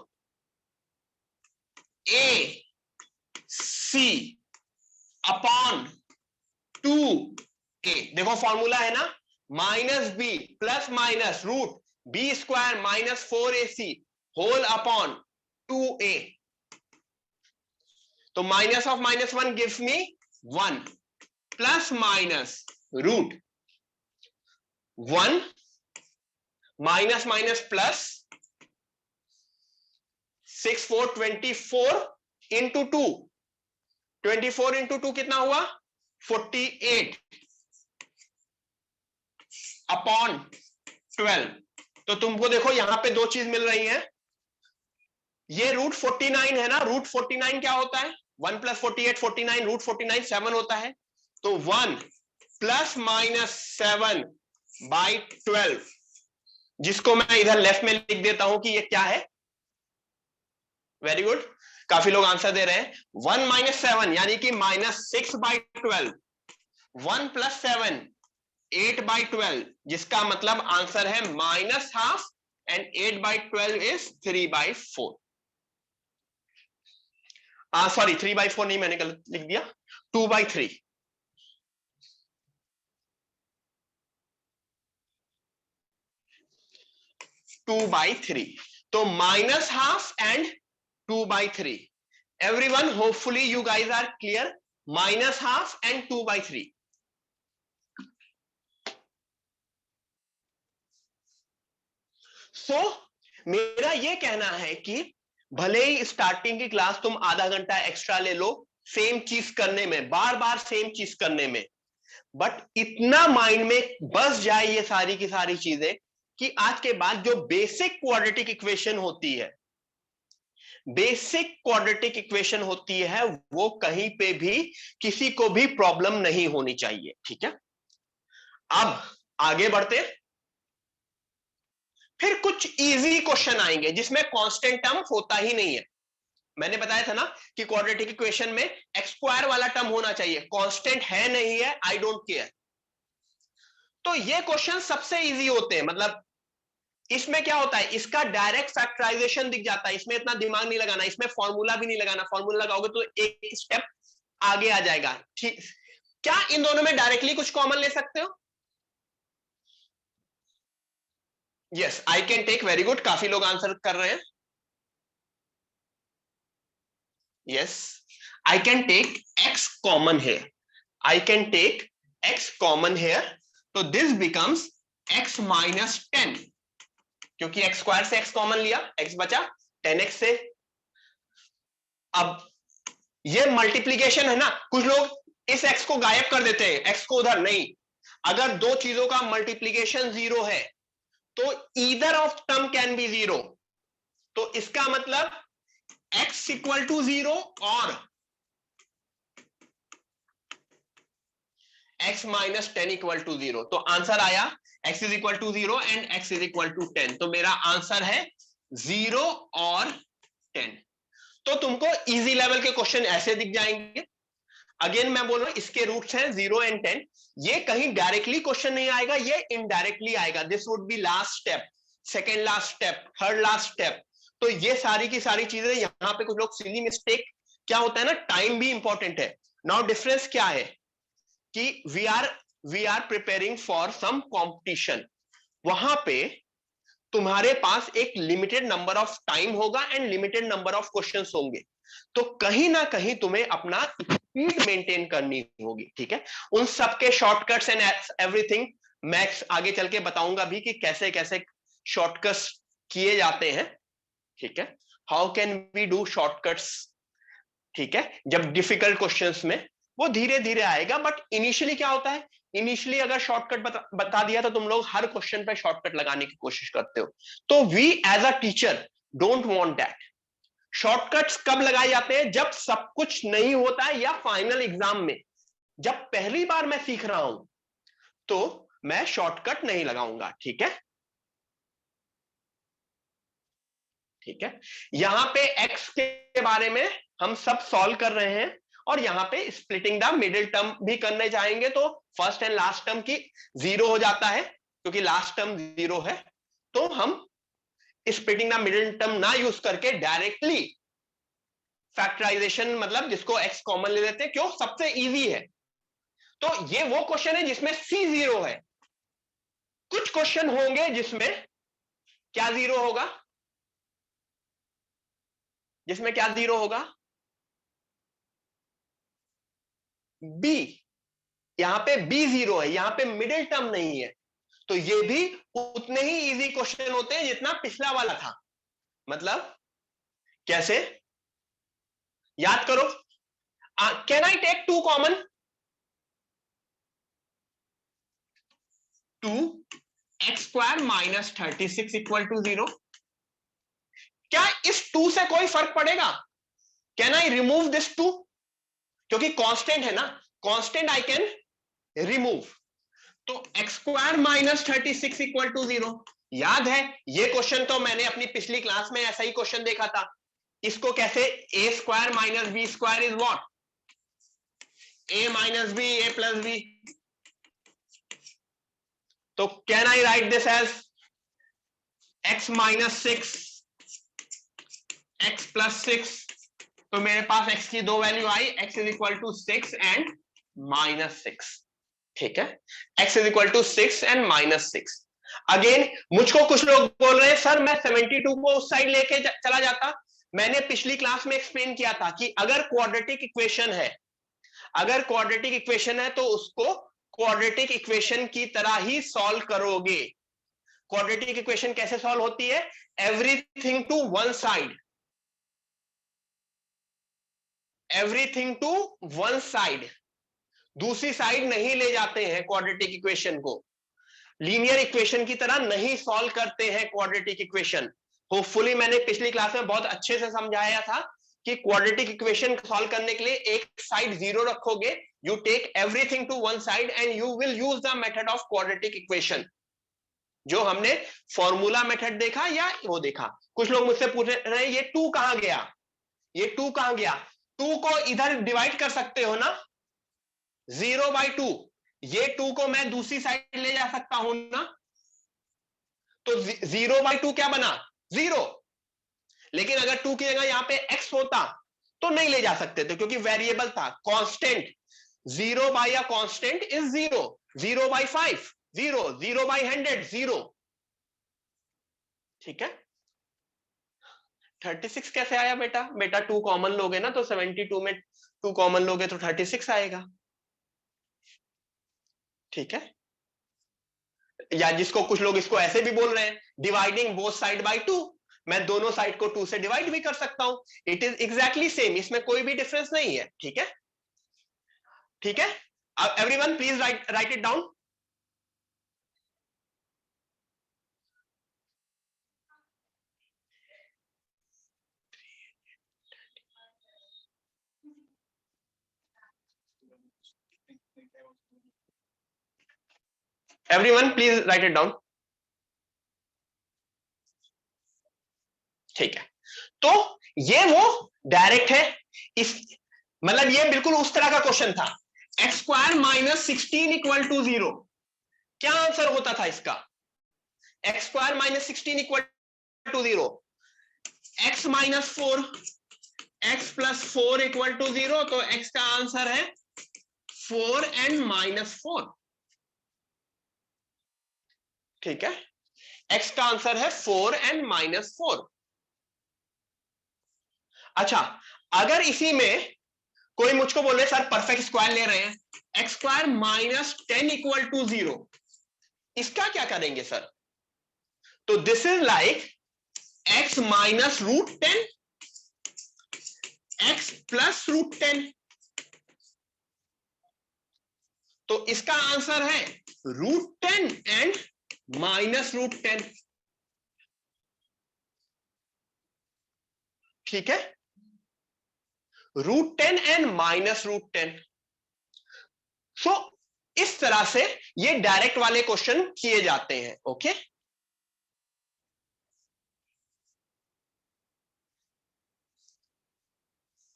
A: a c upon 2a। देखो फॉर्मूला है ना, -b plus minus root B square -4ac whole upon 2a। तो minus of -1 gives me 1 plus minus root 1 minus minus plus 6 4 24 into 2, 24 into 2 कितना हुआ 48 अपॉन 12। तो तुमको देखो यहां पे दो चीज मिल रही है, ये रूट 49 है ना, रूट 49 क्या होता है 1 प्लस 48 49, रूट 49 7 होता है। तो 1 प्लस माइनस 7 बाई 12, जिसको मैं इधर लेफ्ट में लिख देता हूं कि ये क्या है। वेरी गुड, काफी लोग आंसर दे रहे हैं। 1 माइनस 7 यानी कि -6 बाई 12, 1 प्लस 7 8 बाई 12, जिसका मतलब आंसर है -12 and 8 by 12 is 3 by 4। Sorry 3 by 4 नहीं, मैंने गलत लिख दिया, 2 बाई 3। तो -12 and 2 by 3। Everyone, hopefully you guys are clear. -12 and 2 by 3. So मेरा ये कहना है कि भले ही स्टार्टिंग की क्लास तुम आधा घंटा एक्स्ट्रा ले लो सेम चीज करने में, बार बार सेम चीज करने में, बट इतना माइंड में बस जाए ये सारी की सारी चीजें कि आज के बाद जो बेसिक क्वाड्रेटिक इक्वेशन होती है, बेसिक क्वाड्रेटिक इक्वेशन होती है, वो कहीं पे भी किसी को भी प्रॉब्लम नहीं होनी चाहिए। ठीक है, अब आगे बढ़ते, फिर कुछ इजी क्वेश्चन आएंगे जिसमें कांस्टेंट टर्म होता ही नहीं है। मैंने बताया था ना कि क्वाड्रेटिक इक्वेशन में एक्स स्क्वायर वाला टर्म होना चाहिए, कांस्टेंट है नहीं है, आई डोंट केयर। तो ये क्वेश्चन सबसे इजी होते हैं, मतलब इसमें क्या होता है, इसका डायरेक्ट फैक्टराइजेशन दिख जाता है, इसमें इतना दिमाग नहीं लगाना, इसमें फॉर्मूला भी नहीं लगाना, फॉर्मूला लगाओगे तो एक स्टेप आगे आ जाएगा। ठीक, क्या इन दोनों में डायरेक्टली कुछ कॉमन ले सकते हो? Yes, I can take, very good, काफी लोग आंसर कर रहे हैं। Yes, I can take x common here, I can take x common here, तो दिस बिकम्स x -10, क्योंकि x स्क्वायर से x कॉमन लिया, x बचा 10x से। अब ये मल्टीप्लीकेशन है ना, कुछ लोग इस x को गायब कर देते हैं, x को उधर नहीं। अगर दो चीजों का मल्टीप्लीकेशन 0 है तो either of term can be 0, तो इसका मतलब x इक्वल टू 0 और x -10 इक्वल टू 0। तो आंसर आया x is equal to 0 and x is equal to 10। तो मेरा आंसर है 0 और 10। तो तुमको इजी लेवल के क्वेश्चन ऐसे दिख जाएंगे। अगेन मैं बोल रहा हूं, इसके रूट्स हैं 0 एंड 10। ये कहीं डायरेक्टली क्वेश्चन नहीं आएगा, ये इनडायरेक्टली आएगा। This would be last step, second last step, third last step. तो ये सारी की सारी चीजें, यहां पे कुछ लोग सिली मिस्टेक, क्या होता है ना, टाइम भी इंपॉर्टेंट है। नाउ डिफरेंस क्या है कि we are preparing for some competition, वहां पे तुम्हारे पास एक लिमिटेड नंबर ऑफ टाइम होगा and limited number of questions होंगे, तो कहीं ना कहीं तुम्हें अपना स्पीड मेंटेन करनी होगी। ठीक है, उन सबके शॉर्टकट्स एंड एवरीथिंग मैं आगे चल के बताऊंगा भी कि कैसे कैसे शॉर्टकट्स किए जाते हैं। ठीक है, how can we do shortcuts. ठीक है, जब डिफिकल्ट क्वेश्चंस में वो धीरे धीरे आएगा, बट इनिशियली क्या होता है, इनिशियली अगर शॉर्टकट बता दिया तो तुम लोग हर क्वेश्चन पे शॉर्टकट लगाने की कोशिश करते हो। तो we as a teacher don't want that. Shortcuts कब लगाए जाते हैं, जब सब कुछ नहीं होता है या फाइनल एग्जाम में। जब पहली बार मैं सीख रहा हूं तो मैं शॉर्टकट नहीं लगाऊंगा। ठीक है, ठीक है, यहां पे x के बारे में हम सब सॉल्व कर रहे हैं और यहाँ पे स्प्लिटिंग द मिडिल टर्म भी करने जाएंगे तो फर्स्ट एंड लास्ट टर्म की जीरो हो जाता है, क्योंकि लास्ट टर्म जीरो है। तो हम स्प्लिटिंग द मिडिल टर्म ना यूज करके डायरेक्टली फैक्टराइजेशन, मतलब जिसको x कॉमन ले लेते हैं, क्यों, सबसे इजी है। तो ये वो क्वेश्चन है जिसमें c जीरो है। कुछ क्वेश्चन होंगे जिसमें क्या जीरो होगा, जिसमें क्या जीरो होगा, b। यहां पे b जीरो है, यहां पे मिडिल टर्म नहीं है। तो ये भी उतने ही इजी क्वेश्चन होते हैं जितना पिछला वाला था। मतलब कैसे, याद करो, can I take two common, two x square minus 36 equal to zero. क्या इस टू से कोई फर्क पड़ेगा? Can I remove this two? क्योंकि कांस्टेंट है ना, कांस्टेंट आई कैन रिमूव। तो x square minus 36 equal to zero. याद है ये क्वेश्चन तो मैंने अपनी पिछली क्लास में ऐसा ही क्वेश्चन देखा था। इसको कैसे, A square minus B square is what, A minus B A plus B. तो can I write this as X minus 6 X plus 6। तो मेरे पास x की दो वैल्यू आई, x is equal to 6 and minus 6। ठीक है, x is equal to 6 and minus 6। Again मुझको कुछ लोग बोल रहे हैं सर मैं 72 को उस साइड लेके चला जाता। मैंने पिछली क्लास में एक्सप्लेन किया था कि अगर क्वाड्रेटिक इक्वेशन है, अगर क्वाड्रेटिक इक्वेशन है तो उसको क्वाड्रेटिक इक्वेशन की तरह ही सॉल्व करोगे। क्वाड्रेटिक इक्वेशन कैसे सॉल्व होती है, everything to one side, everything to one side, दूसरी साइड नहीं ले जाते हैं क्वाड्रेटिक इक्वेशन को, लीनियर इक्वेशन की तरह नहीं सॉल्व करते हैं क्वाड्रेटिक इक्वेशन। होपफुली मैंने पिछली क्लास में बहुत अच्छे से समझाया था कि क्वाड्रेटिक इक्वेशन सॉल्व करने के लिए एक साइड जीरो रखोगे, you take everything to one side and you will use the method of quadratic equation, जो हमने फॉर्मूला मेथड देखा या वो देखा। कुछ लोग मुझसे पूछ रहे हैं ये टू कहां गया, ये टू कहां गया। टू को इधर डिवाइड कर सकते हो ना, 0/2, ये टू को मैं दूसरी साइड ले जा सकता हूं ना। तो 0/2 क्या बना, जीरो। लेकिन अगर टू की जगह यहां पे x होता तो नहीं ले जा सकते थे, क्योंकि वेरिएबल था, कांस्टेंट। 0/a constant is 0, 0/5 0, 0/100 0। ठीक है, 36 कैसे आया बेटा, बेटा टू कॉमन लोगे ना, तो 72 में टू कॉमन लोगे तो 36 आएगा। ठीक है, या जिसको कुछ लोग इसको ऐसे भी बोल रहे हैं, dividing both side by two, मैं दोनों साइड को टू से डिवाइड भी कर सकता हूं। इट इज एग्जैक्टली सेम, इसमें कोई भी डिफरेंस नहीं है। ठीक है, ठीक है, अब everyone please right it down. Everyone please right it down. ठीक है, तो ये वो डायरेक्ट है, इस मतलब ये बिल्कुल उस तरह का क्वेश्चन था, x square minus 16 equal to 0। क्या आंसर होता था इसका, x square minus 16 equal to 0, x minus 4 x plus 4 equal to 0। तो एक्स का आंसर है 4 एंड माइनस 4। ठीक है, एक्स का आंसर है 4 एंड माइनस 4। अच्छा, अगर इसी में कोई मुझको बोले सर परफेक्ट स्क्वायर ले रहे हैं, x square minus 10 equal to 0, इसका क्या करेंगे सर। तो this is like x minus root 10 x plus root 10। तो इसका आंसर है रूट 10 एंड माइनस रूट 10। ठीक है, रूट 10 एंड माइनस रूट 10। सो इस तरह से ये डायरेक्ट वाले क्वेश्चन किए जाते हैं। ओके,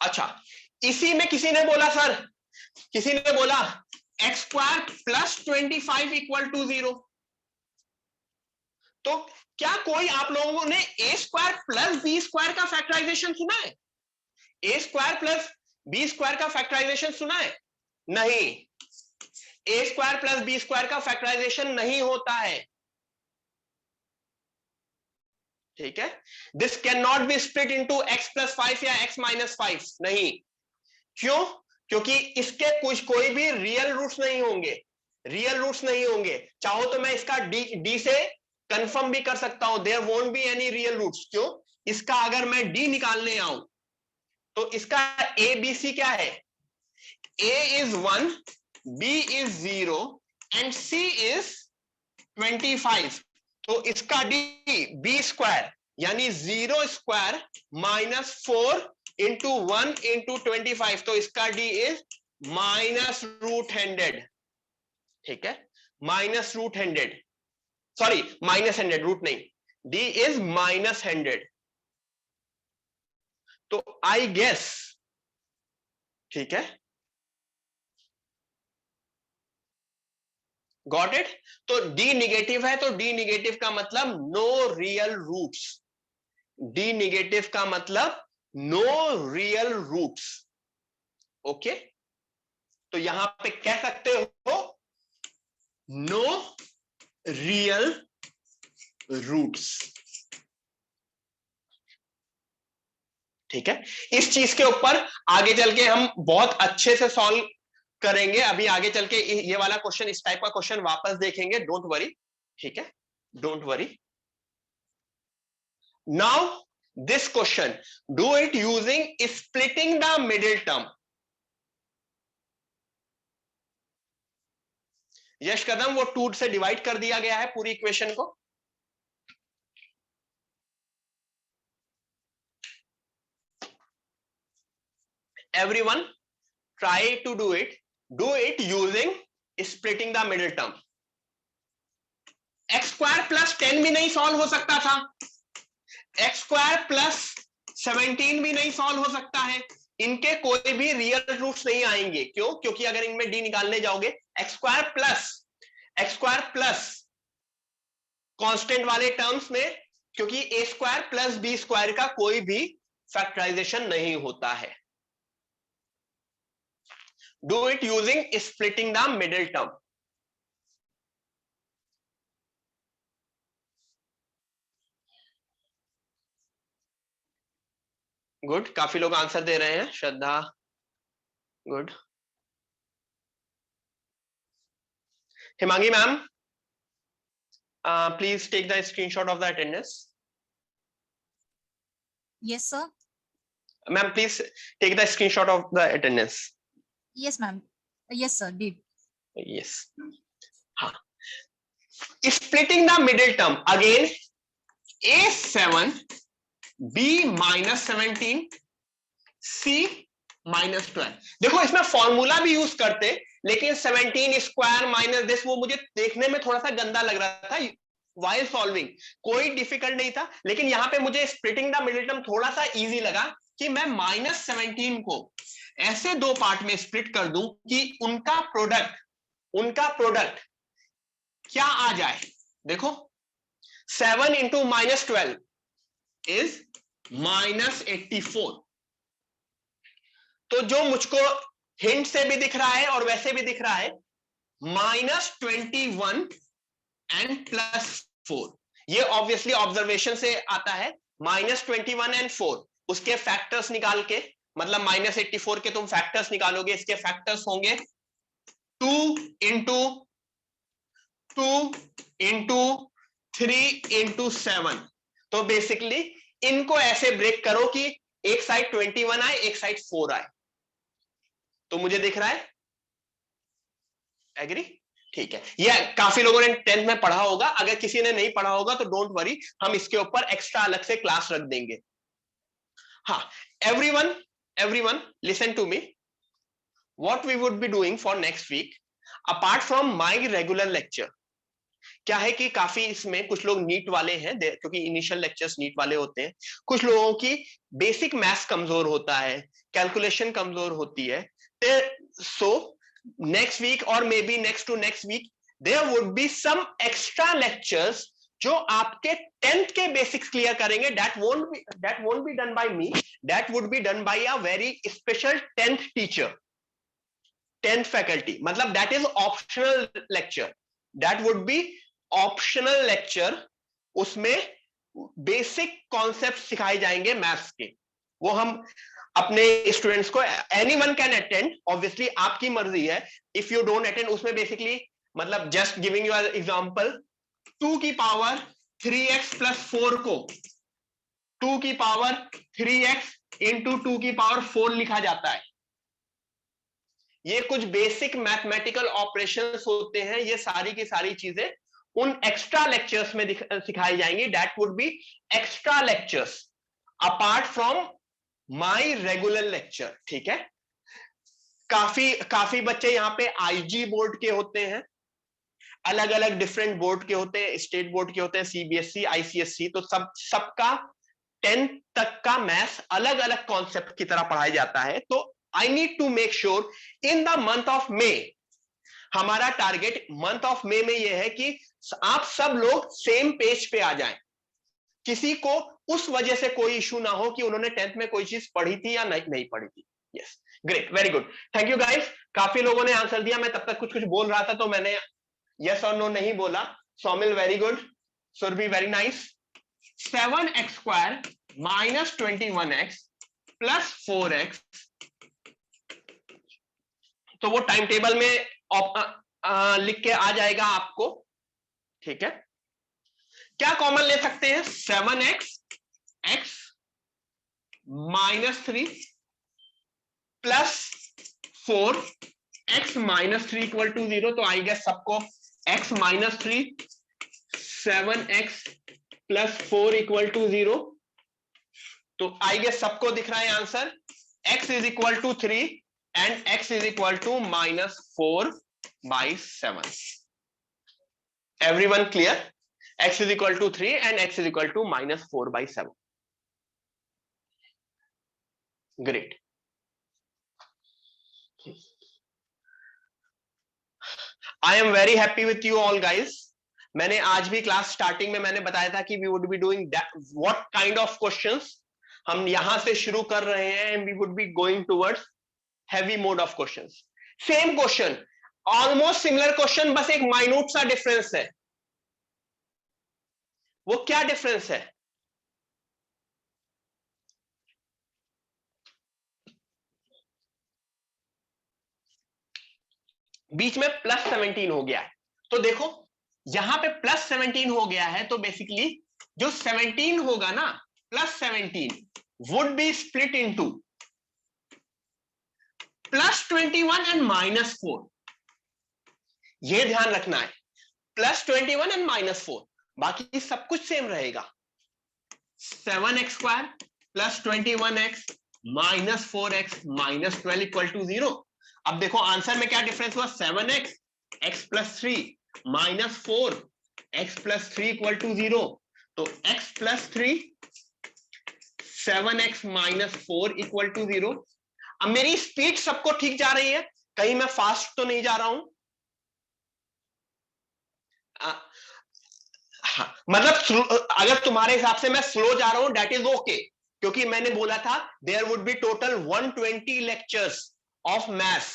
A: अच्छा, इसी में किसी ने बोला सर, किसी ने बोला x square plus 25 equal to 0। तो क्या कोई आप लोगों ने a square plus B square का फैक्टराइजेशन सुना है? A square plus B square का फैक्टराइजेशन सुना है? नहीं, a square plus B square का फैक्टराइजेशन नहीं होता है, ठीक है। This can not be split into x plus 5 या एक्स माइनस 5, नहीं। क्यों? क्योंकि इसके कुछ कोई भी रियल रूट्स नहीं होंगे, रियल रूट्स नहीं होंगे। चाहो तो मैं इसका डी से कंफर्म भी कर सकता हूं, there won't be any real roots. क्यों? इसका अगर मैं डी निकालने आऊं तो इसका ए बी सी क्या है? A is 1, B is 0 and C is 25। तो इसका डी बी स्क्वायर यानी 0 स्क्वायर माइनस 4 इंटू 1 इंटू 25, तो इसका डी इज माइनस रूट 100, ठीक है, माइनस रूट 100, सॉरी माइनस 100, रूट नहीं, डी इज माइनस 100। तो आई गेस, ठीक है, गॉट इट। तो डी निगेटिव है, तो डी निगेटिव का मतलब no real roots, d negative का मतलब नो रियल रूट्स, ओके। तो यहां पे कह सकते हो नो रियल रूट्स, ठीक है। इस चीज के ऊपर आगे चल के हम बहुत अच्छे से सॉल्व करेंगे। अभी आगे चल के ये वाला क्वेश्चन, इस टाइप का क्वेश्चन वापस देखेंगे, डोंट वरी, ठीक है, don't worry. Now this question, do it using splitting the middle term. Yash Kadam, वो 2 से डिवाइड कर दिया गया है पूरी इक्वेशन को। Everyone try to do it using splitting the middle term. x square plus 10 भी नहीं सॉल्व हो सकता था, x स्क्वायर प्लस 17 भी नहीं सॉल्व हो सकता है, इनके कोई भी रियल रूट्स नहीं आएंगे। क्यों? क्योंकि अगर इनमें d निकालने जाओगे, x स्क्वायर प्लस कांस्टेंट वाले टर्म्स में, क्योंकि a square plus B square का कोई भी फैक्टराइजेशन नहीं होता है। Do it using splitting the middle term. Good, काफी लोग आंसर दे रहे हैं। Shraddha, good. Himangi ma'am, please take the screenshot of the attendance.
B: Yes, sir.
A: Ma'am, please take the screenshot of the attendance.
B: Yes, ma'am. Yes, sir. Did.
A: Yes. हाँ. Splitting the middle term again. A7, B minus 17, C minus 12. देखो इसमें फॉर्मूला भी यूज करते, लेकिन 17 स्क्वायर माइनस दिस वो मुझे देखने में थोड़ा सा गंदा लग रहा था while solving, कोई डिफिकल्ट नहीं था। लेकिन यहाँ पे मुझे स्प्लिटिंग द मिडिल टर्म थोड़ा सा इजी लगा कि मैं माइनस 17 को ऐसे दो पार्ट में स्प्लिट कर दूं कि उनका प्रोडक्ट क्या आ जाए। देखो 7 इंटू माइनस 12 इज माइनस 84। तो जो मुझको हिंट से भी दिख रहा है और वैसे भी दिख रहा है, माइनस 21 एंड प्लस 4, ये ऑब्वियसली ऑब्जर्वेशन से आता है। माइनस 21 एंड 4, उसके फैक्टर्स निकाल के, मतलब माइनस 84 के तुम फैक्टर्स निकालोगे, इसके फैक्टर्स होंगे 2 इंटू 3 इंटू 7। तो बेसिकली इनको ऐसे ब्रेक करो कि एक साइड 21 आए, एक साइड 4 आए। तो मुझे दिख रहा है, एग्री? ठीक है, ये काफी लोगों ने 10th में पढ़ा होगा। अगर किसी ने नहीं पढ़ा होगा तो डोंट वरी, हम इसके ऊपर एक्स्ट्रा अलग से क्लास रख देंगे। हाँ, everyone listen to me. What we would be doing for next week, apart from my regular lecture, क्या है कि काफी इसमें कुछ लोग नीट वाले हैं, क्योंकि इनिशियल लेक्चर्स नीट वाले होते हैं, कुछ लोगों की बेसिक मैथ्स कमजोर होता है, कैलकुलेशन कमजोर होती है। सो नेक्स्ट वीक और maybe next to next week there would be some extra lectures जो आपके 10th के बेसिक्स क्लियर करेंगे। That won't be done by me, that would be done by a very special 10th teacher, 10th faculty. मतलब that is optional lecture, that would be optional lecture. उसमें बेसिक कॉन्सेप्ट सिखाए जाएंगे मैथ्स के, वो हम अपने स्टूडेंट्स को, एनीवन कैन अटेंड, ऑब्वियसली आपकी मर्जी है। इफ यू डोंट अटेंड, उसमें बेसिकली मतलब जस्ट गिविंग यू एग्जांपल, 2 की पावर 3x प्लस 4 को 2 की पावर 3x इंटू 2 की पावर 4 लिखा जाता है। ये कुछ बेसिक मैथमेटिकल ऑपरेशंस होते हैं, ये सारी की सारी चीजें उन एक्स्ट्रा लेक्चर्स में सिखाई जाएंगी। That would B extra lectures apart from my regular lecture, ठीक है। काफी बच्चे यहाँ पे आईजी बोर्ड के होते हैं, अलग अलग डिफरेंट बोर्ड के होते हैं, स्टेट बोर्ड के होते हैं, सीबीएसई, आईसीएसई। तो सबका 10th तक का मैथ्स अलग अलग कॉन्सेप्ट की तरह पढ़ाया जाता है। तो I need to make sure in the month of May, हमारा टारगेट मंथ ऑफ मे में यह है कि आप सब लोग सेम पेज पे आ जाएं, किसी को उस वजह से कोई इशू ना हो कि उन्होंने 10th में कोई चीज पढ़ी थी या नहीं पढ़ी थी। Yes, great, very good, thank you guys. काफी लोगों ने आंसर दिया, मैं तब तक कुछ बोल रहा था तो मैंने यस और नो नहीं बोला। Saumil very good, Surabhi very nice. 7x square minus 21x plus 4x, तो वो टाइम टेबल में लिख के आ जाएगा आपको, ठीक है। क्या कॉमन ले सकते हैं? 7x x minus 3 plus 4 x minus 3 equal to 0। तो आई गेस सबको x minus 3 7x plus 4 equal to 0। तो आई गेस सबको दिख रहा है answer, x is equal to 3 and x is equal to minus 4/7। Everyone clear? x is equal to 3 and x is equal to minus 4/7. Great. I am very happy with you all guys. मैंने आज भी क्लास स्टार्टिंग में मैंने बताया था कि we would be doing what kind of questions. हम यहां से शुरू कर रहे हैं and we would be going towards heavy mode of questions. Same question, almost similar question, बस एक minute सा difference है। वो क्या डिफरेंस है? बीच में प्लस 17 हो गया है। तो देखो यहां पे प्लस 17 हो गया है, तो बेसिकली जो 17 होगा ना, plus 17 would be split into plus 21 and minus 4। ये ध्यान रखना है, प्लस 21 एंड माइनस 4, बाकी सब कुछ सेम रहेगा। 7x square plus 21x minus 4x minus 12 equal to 0। अब देखो आंसर में क्या डिफरेंस हुआ, 7x x plus 3 minus 4 x plus 3 equal to 0। तो x plus 3 7x minus 4 equal to 0। अब मेरी स्पीड सबको ठीक जा रही है, कहीं मैं फास्ट तो नहीं जा रहा हूं? हाँ, मतलब अगर तुम्हारे हिसाब से मैं स्लो जा रहा हूं दैट इज ओके, क्योंकि मैंने बोला था there would be total 120 lectures of maths,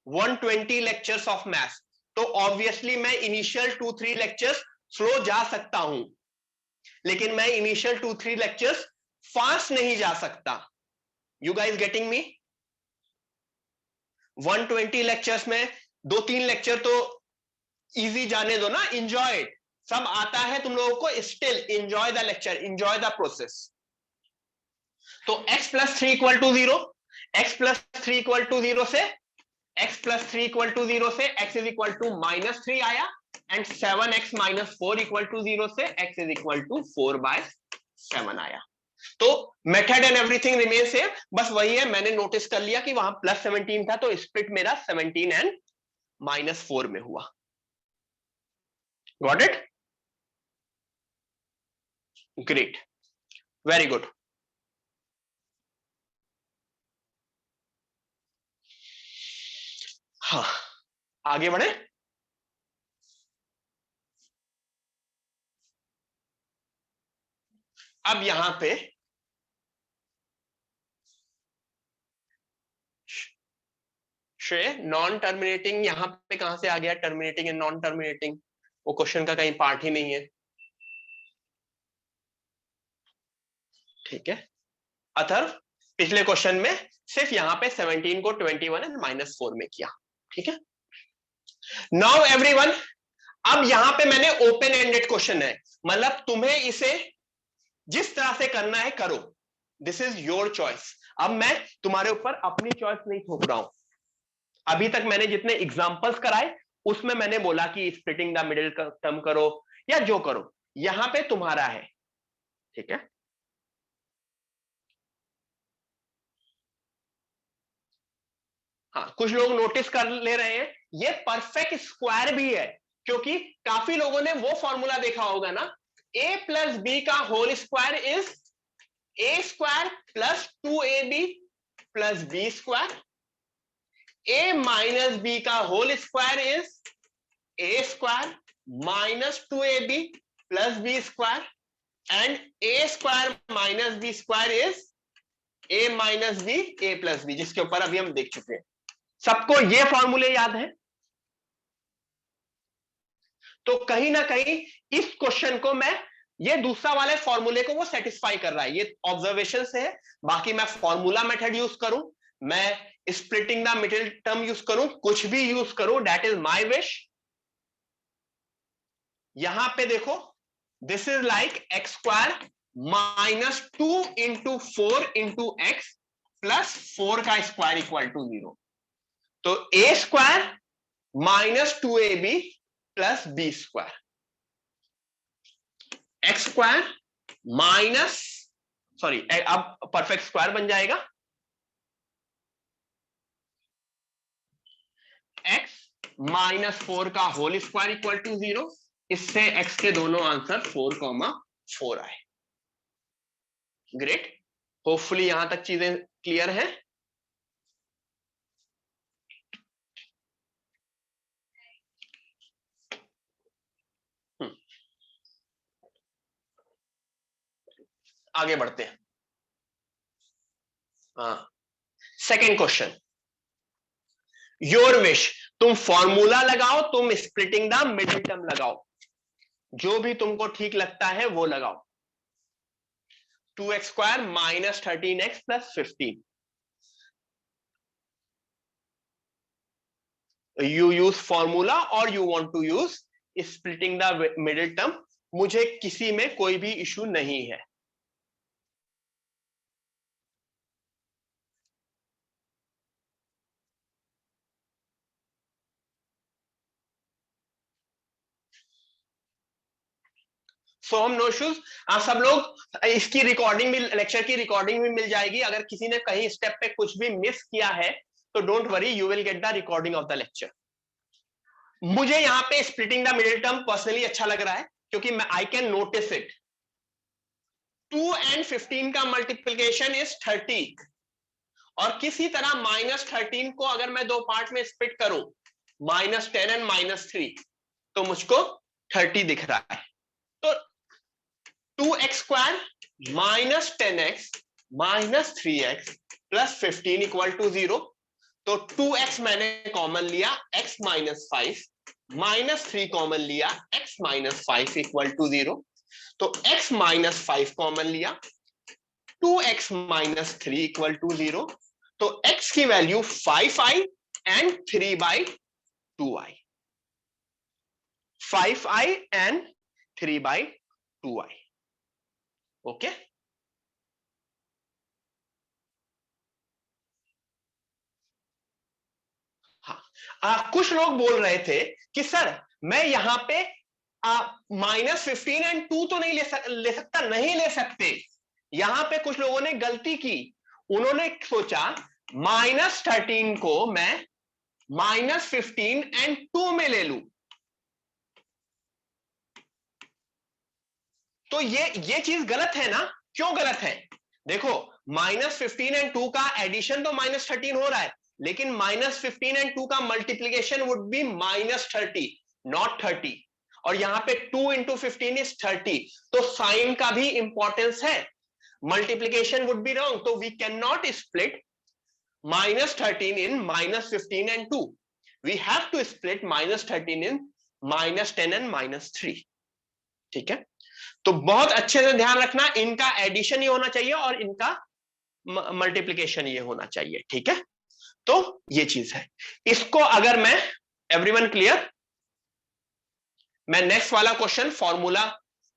A: 120 lectures of maths. तो ऑब्वियसली मैं इनिशियल 2-3 लेक्चर्स स्लो जा सकता हूं, लेकिन मैं इनिशियल 2-3 लेक्चर्स फास्ट नहीं जा सकता। You guys getting me? 120 lectures में 2-3 लेक्चर तो इजी जाने दो ना, एंजॉय इट, सब आता है तुम लोगों को, still enjoy the lecture, enjoy the process. तो x plus 3 equal to 0, x plus 3 equal to 0 से x प्लस 3 इक्वल टू 0 से x is equal to minus 3 आया, and 7x minus 4 equal to 0 से x इज इक्वल टू 4/7 आया। तो method and everything remain same, बस वही है, मैंने नोटिस कर लिया कि वहां प्लस 17 था तो स्प्लिट मेरा 17 एंड माइनस 4 में हुआ। Got it? Great, very good. हाँ, आगे बढ़े. अब यहां पे नॉन टर्मिनेटिंग यहां पे कहां से आ गया? टर्मिनेटिंग एंड नॉन टर्मिनेटिंग, वो क्वेश्चन का कहीं पार्ट ही नहीं है. ठीक है. अथर्व, पिछले क्वेश्चन में सिर्फ यहां पे 17 को 21 एंड -4 में किया. ठीक है. नाउ एवरीवन, अब यहां पे मैंने ओपन एंडेड क्वेश्चन है, मतलब तुम्हें इसे जिस तरह से करना है करो. This is your choice. अब मैं तुम्हारे ऊपर अपनी चॉइस नहीं थोप रहा हूं. अभी तक मैंने जितने एग्जांपल्स कराए उसमें मैंने बोला कि स्प्लिटिंग द मिडिल टर्म करो या जो करो, यहां पे तुम्हारा है. ठीक है. हाँ, कुछ लोग नोटिस कर ले रहे हैं ये परफेक्ट स्क्वायर भी है, क्योंकि काफी लोगों ने वो फॉर्मूला देखा होगा ना, a प्लस बी का whole square is a square plus 2ab plus B square. a minus B का whole square is a square minus 2ab plus B square and a square minus B square is a minus B a plus B, जिसके ऊपर अभी हम देख चुके हैं. सबको ये फॉर्मूले याद है? तो कहीं ना कहीं इस क्वेश्चन को मैं, ये दूसरा वाले फॉर्मूले को वो सेटिस्फाई कर रहा है. ये ऑब्जर्वेशन से है. बाकी मैं फॉर्मूला मेथड यूज करूं, मैं splitting the middle term use करूं, कुछ भी यूज करूं, दैट इज माय विश. यहां पे देखो, this is like X square minus 2 into 4 into X plus 4 का स्क्वायर इक्वल टू 0. तो A square minus 2ab plus B square, X square minus, sorry अब परफेक्ट स्क्वायर बन जाएगा, एक्स माइनस 4 का होल स्क्वायर इक्वल टू 0. इससे एक्स के दोनों आंसर 4,4 आए. ग्रेट. होपफुली यहां तक चीजें क्लियर है. आगे बढ़ते हैं. हाँ, सेकेंड क्वेश्चन, योर विश. तुम फॉर्मूला लगाओ, तुम स्प्लिटिंग द मिडिल टर्म लगाओ, जो भी तुमको ठीक लगता है वो लगाओ. 2x square minus 13x plus 15. You use formula or you want to use splitting the middle term. मुझे किसी में कोई भी इशू नहीं है. सो हम नो इश्यूज. आप सब लोग इसकी रिकॉर्डिंग भी, लेक्चर की रिकॉर्डिंग भी मिल जाएगी. अगर किसी ने कहीं स्टेप पे कुछ भी मिस किया है तो don't worry, you will get the recording of the lecture. मुझे यहां पे splitting the middle term personally अच्छा लग रहा है, क्योंकि मैं I can notice it. 2 and 15 का मल्टीप्लीकेशन इज 30, और किसी तरह -13 को अगर मैं दो पार्ट में स्प्लिट करूं, -10 एंड -3, तो मुझको 30 दिख रहा है. तो 2x square minus 10x minus 3x plus 15 equal to 0. तो 2x मैंने कॉमन लिया, x माइनस 5 माइनस 3 कॉमन लिया, x माइनस 5 इक्वल टू 0. तो x माइनस 5 कॉमन लिया, 2x माइनस 3 इक्वल टू 0. तो x की value 5i and 3/2i. 5i and 3/2i. Okay. हाँ, कुछ लोग बोल रहे थे कि सर मैं यहां पे -15 एंड 2 तो नहीं ले सकता. नहीं ले सकते. यहां पे कुछ लोगों ने गलती की. उन्होंने सोचा -13 को मैं -15 एंड 2 में ले लूं. तो ये चीज गलत है ना? क्यों गलत है? देखो, -15 एंड 2 का एडिशन तो -13 हो रहा है, लेकिन -15 एंड 2 का मल्टीप्लीकेशन वुड बी -30, नॉट 30। और यहां पे 2 इंटू 15 इज 30, तो साइन का भी इंपॉर्टेंस है। मल्टीप्लीकेशन वुड बी रॉन्ग, तो we can not split -13 in -15 and 2. We have to split -13 in -10 and -3. ठीक है? तो बहुत अच्छे से ध्यान रखना, इनका एडिशन ये होना चाहिए और इनका मल्टीप्लीकेशन ये होना चाहिए। ठीक है? तो ये चीज है। इसको अगर मैं, एवरीवन क्लियर? मैं नेक्स्ट वाला क्वेश्चन फॉर्मूला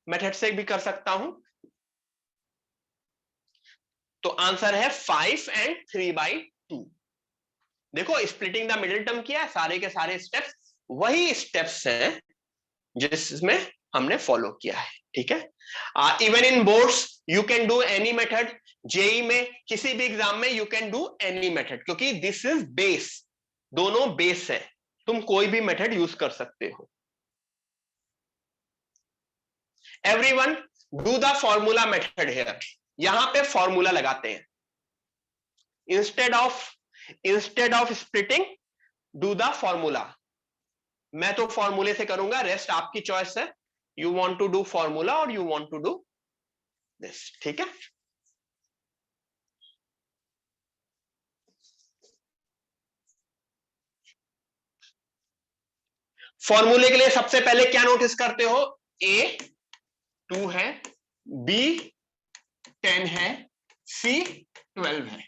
A: मेथड से भी कर सकता हूं। तो आंसर है 5 and 3/2। देखो, स्प्लिटिंग द मिडिल टर्म किया है, सारे के सारे स्टेप्स वही स्टेप्स हैं जिसमें हमने फॉलो किया है। ठीक है? Even in boards you can do any method, JEE में किसी भी एग्जाम में you can do any method, क्योंकि दिस इज बेस, दोनों बेस है, तुम कोई भी मेथड यूज कर सकते हो। Everyone do the formula method here. यहां पे फॉर्मूला लगाते हैं, instead of splitting do the formula. मैं तो फॉर्मूले से करूंगा, रेस्ट आपकी चॉइस है, you want to do formula और you want to do this. ठीक है? फॉर्मूले के लिए सबसे पहले क्या नोटिस करते हो? ए 2 है, बी 10 है, सी 12 है।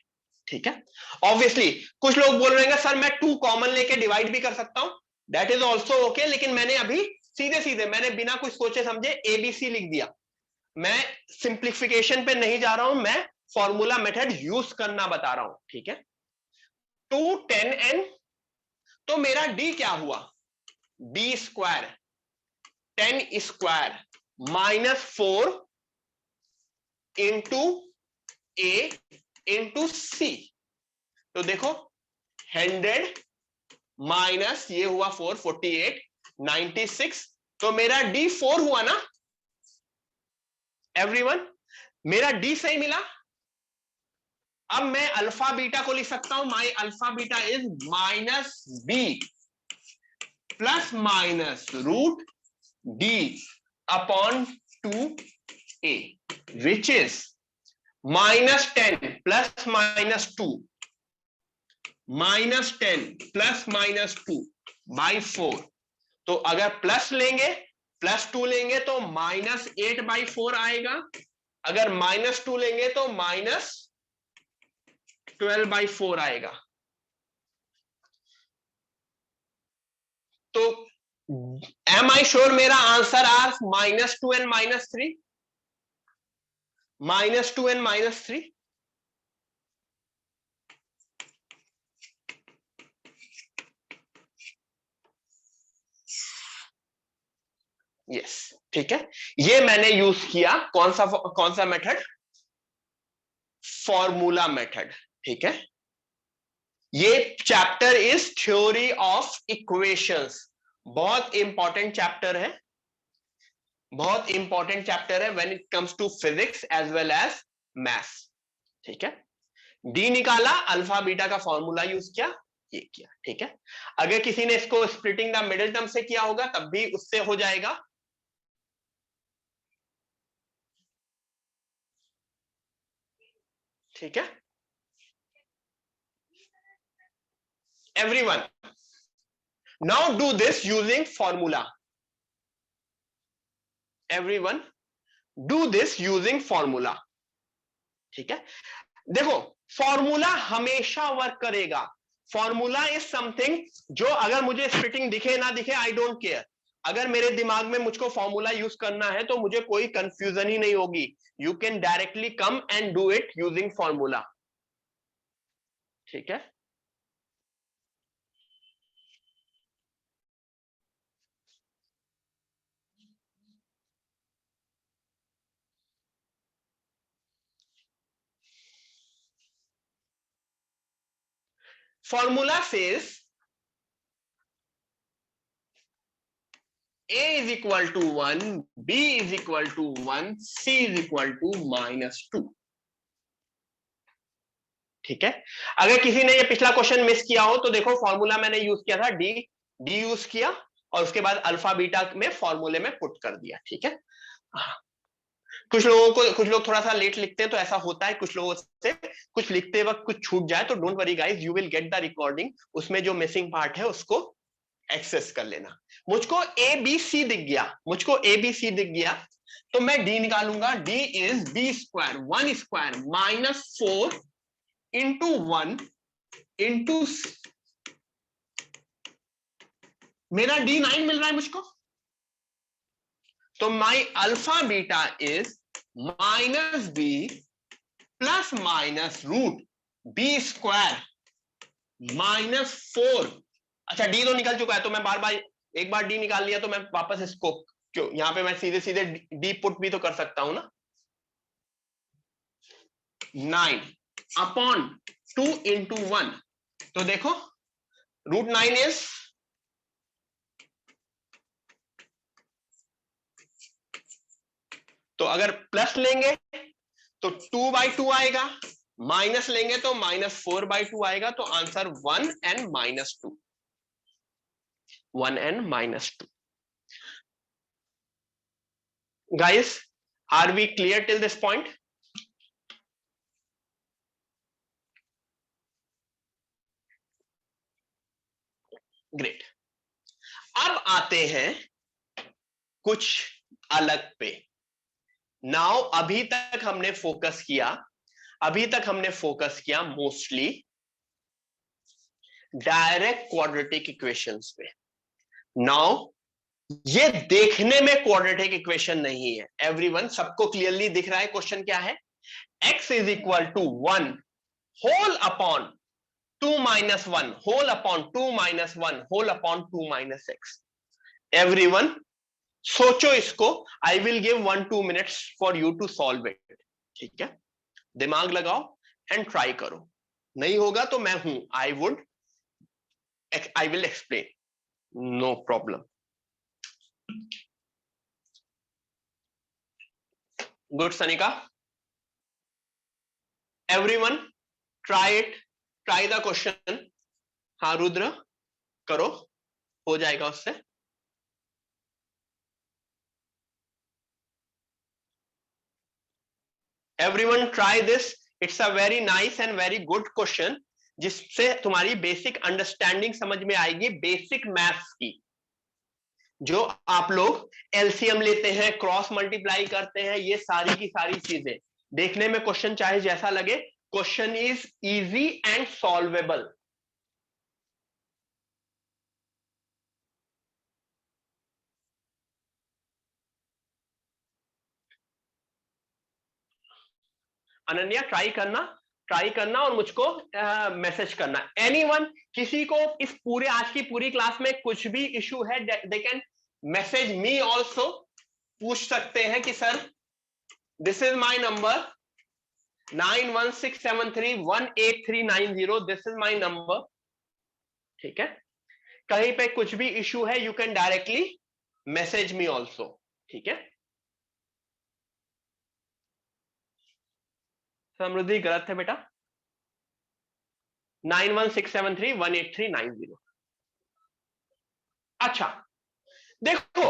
A: ठीक है? ऑब्वियसली कुछ लोग बोल रहे हैं सर मैं 2 कॉमन लेके डिवाइड भी कर सकता हूं, दैट इज ऑल्सो ओके, लेकिन मैंने अभी सीधे सीधे, मैंने बिना कुछ सोचे समझे एबीसी लिख दिया। मैं सिंप्लीफिकेशन पे नहीं जा रहा हूं, मैं फॉर्मूला मेथड यूज करना बता रहा हूं। ठीक है? 2 10n, तो मेरा डी क्या हुआ? डी स्क्वायर 10 स्क्वायर -4 इंटू ए इंटू सी। तो देखो 100 माइनस ये हुआ 4, 48, 96, तो मेरा डी 4 हुआ ना एवरीवन? मेरा डी सही मिला। अब मैं अल्फा बीटा को लिख सकता हूं, my alpha beta is -b plus minus root d upon 2a, which is -10 plus -2, -10 plus -2 by 4। तो अगर प्लस लेंगे, +2 लेंगे तो -8/4 आएगा, अगर -2 लेंगे तो -12/4 आएगा। तो एम आई श्योर मेरा answer are -2 and -3, -2 and -3। Yes, ठीक है? ये मैंने यूज किया, कौन सा मेथड? Formula method. ठीक है? ये chapter is theory of equations, बहुत इंपॉर्टेंट चैप्टर है, बहुत इंपॉर्टेंट चैप्टर है when it comes to physics as well as maths. ठीक है? डी निकाला, अल्फा बीटा का फॉर्मूला यूज किया, ये किया। ठीक है? अगर किसी ने इसको स्प्लिटिंग द मिडिल टर्म से किया होगा तब भी उससे हो जाएगा। ठीक है? Everyone now do this using formula. Everyone do this using formula. ठीक है? देखो, फॉर्मूला हमेशा वर्क करेगा। फॉर्मूला इज समथिंग जो अगर मुझे स्प्लिटिंग दिखे ना दिखे, आई डोंट केयर। अगर मेरे दिमाग में मुझको फॉर्मूला यूज करना है तो मुझे कोई कंफ्यूजन ही नहीं होगी। You can directly come and do it using formula. ठीक है? Formula says A is equal to 1, B is equal to 1, C is equal to -2। ठीक है, अगर किसी ने ये पिछला क्वेश्चन मिस किया हो तो देखो फॉर्मूला मैंने यूज किया था, डी यूज किया और उसके बाद अल्फा बीटा में फॉर्मूले में पुट कर दिया। ठीक है, कुछ लोग थोड़ा सा लेट लिखते हैं तो ऐसा होता है, कुछ लोगों से कुछ लिखते वक्त कुछ छूट जाए तो don't worry guys, you will get the recording, उसमें जो मिसिंग पार्ट है उसको एक्सेस कर लेना। मुझको ए बी सी दिख गया, तो मैं डी निकालूंगा। D is B square 1 square -4 into 1 into, मेरा डी 9 मिल रहा है मुझको, तो my alpha beta is -b plus minus root B square -4। अच्छा, डी तो निकल चुका है तो मैं एक बार डी निकाल लिया तो मैं वापस इसको क्यों, यहां पे मैं सीधे सीधे डी पुट भी तो कर सकता हूं ना। 9/2 इंटू 1, तो देखो √9 इज, तो अगर प्लस लेंगे तो 2/2 आएगा, माइनस लेंगे तो -4/2 आएगा, तो answer 1 and -2, 1 and -2। Guys, are we clear till this point? Great। अब आते हैं कुछ अलग पे। नाउ अभी तक हमने फोकस किया मोस्टली डायरेक्ट क्वाड्रेटिक इक्वेशंस पे। नाउ ये देखने में क्वाड्रेटिक इक्वेशन नहीं है, एवरीवन, सबको क्लियरली दिख रहा है क्वेश्चन क्या है? x is equal to 1 whole upon 2 - 1 whole upon 2 - 1 whole upon 2 - x। Everyone सोचो इसको, I will give 1-2 minutes for you to solve it. ठीक है, दिमाग लगाओ एंड ट्राई करो, नहीं होगा तो मैं हूं, I will explain, no problem. Good Sanika, everyone try it, try the question. हाँ रुद्र, करो, हो जाएगा उससे। Everyone try this. It's a very nice and very good question, जिससे तुम्हारी बेसिक अंडरस्टैंडिंग समझ में आएगी, बेसिक मैथ्स की। जो आप लोग एलसीएम लेते हैं, क्रॉस मल्टीप्लाई करते हैं, ये सारी की सारी चीजें देखने में क्वेश्चन चाहे जैसा लगे, question is easy and solvable. Ananya try करना और मुझको मैसेज करना। एनीवन, किसी को इस पूरे आज की पूरी क्लास में कुछ भी इशू है, they can message me also, पूछ सकते हैं कि sir this is my number 9167318390, this is my number. ठीक है, कहीं पे कुछ भी इशू है you can directly message me also. ठीक है, समृद्धि गलत है बेटा, 9167318390। अच्छा देखो,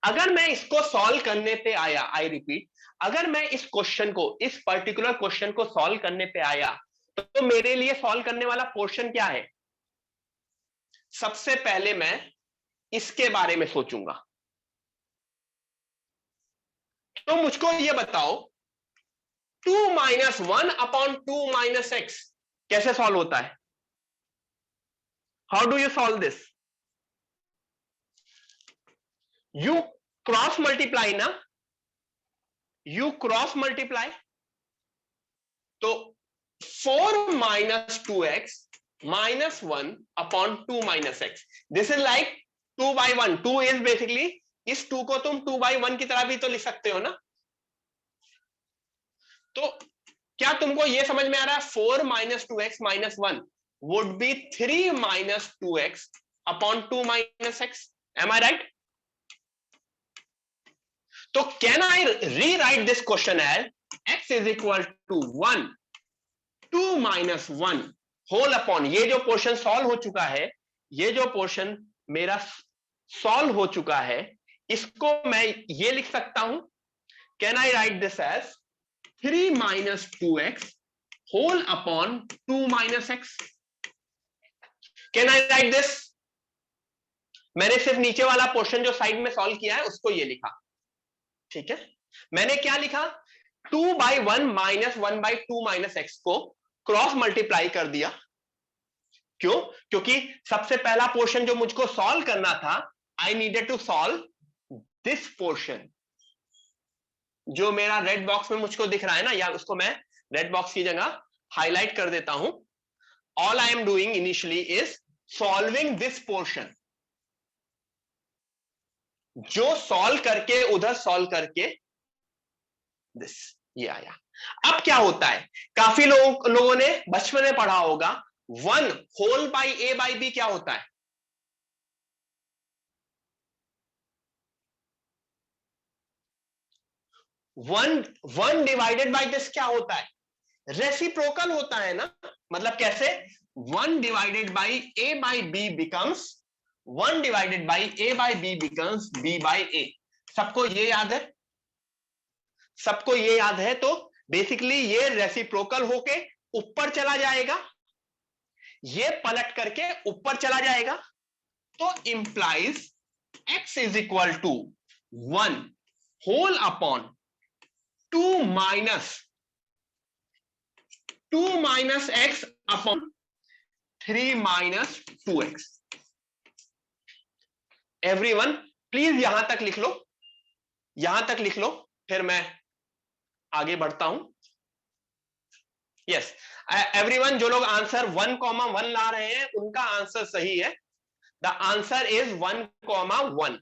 A: अगर मैं इसको सॉल्व करने पे आया, आई रिपीट, अगर मैं इस क्वेश्चन को, इस पर्टिकुलर क्वेश्चन को सॉल्व करने पे आया, तो मेरे लिए सॉल्व करने वाला पोर्शन क्या है? सबसे पहले मैं इसके बारे में सोचूंगा। तो मुझको ये बताओ 2 - 1 अपॉन 2 - x कैसे सॉल्व होता है? How do you solve this? You cross multiply ना, यू क्रॉस मल्टीप्लाई, तो 4 - 2x -1 upon 2 - x, this is like 2/1। 2 is basically, इस 2 को तुम 2/1 की तरह भी तो लिख सकते हो ना। तो क्या तुमको यह समझ में आ रहा है? 4 - 2x -1 would be 3 - 2x upon 2 - x. Am I right? तो can I rewrite this question as x is equal to 1 2 minus 1 whole upon, ये जो पोर्शन सॉल्व हो चुका है, ये जो पोर्शन मेरा सॉल्व हो चुका है, इसको मैं ये लिख सकता हूं, can I write this as 3 minus 2x whole upon 2 minus x। Can I write this? मैंने सिर्फ नीचे वाला पोर्शन जो साइड में सॉल्व किया है उसको ये लिखा, ठीक है। मैंने क्या लिखा, 2/1 माइनस 1/2 माइनस x को क्रॉस मल्टीप्लाई कर दिया। क्यों? क्योंकि सबसे पहला पोर्शन जो मुझको सॉल्व करना था, I needed to solve this portion जो मेरा रेड बॉक्स में मुझको दिख रहा है ना, या उसको मैं रेड बॉक्स की जगह हाईलाइट कर देता हूं। All I am doing initially is solving this portion, जो सॉल्व करके उधर सॉल्व करके दिस ये आया। अब क्या होता है, काफी लोगों ने बचपन में पढ़ा होगा 1 whole by a by b क्या होता है? वन डिवाइडेड बाई दिस क्या होता है? रेसिप्रोकल होता है ना। मतलब कैसे? 1 divided by a by b becomes 1 divided by a by b becomes b by a। सबको ये याद है? सबको ये याद है? तो बेसिकली ये रेसिप्रोकल होके ऊपर चला जाएगा, ये पलट करके ऊपर चला जाएगा, तो implies x is equal to 1 whole upon 2 minus x upon 3 minus 2x। Everyone please यहां तक लिख लो, यहां तक लिख लो, फिर मैं आगे बढ़ता हूं। यस एवरीवन, जो लोग आंसर 1,1 ला रहे हैं उनका आंसर सही है। The answer is 1,1।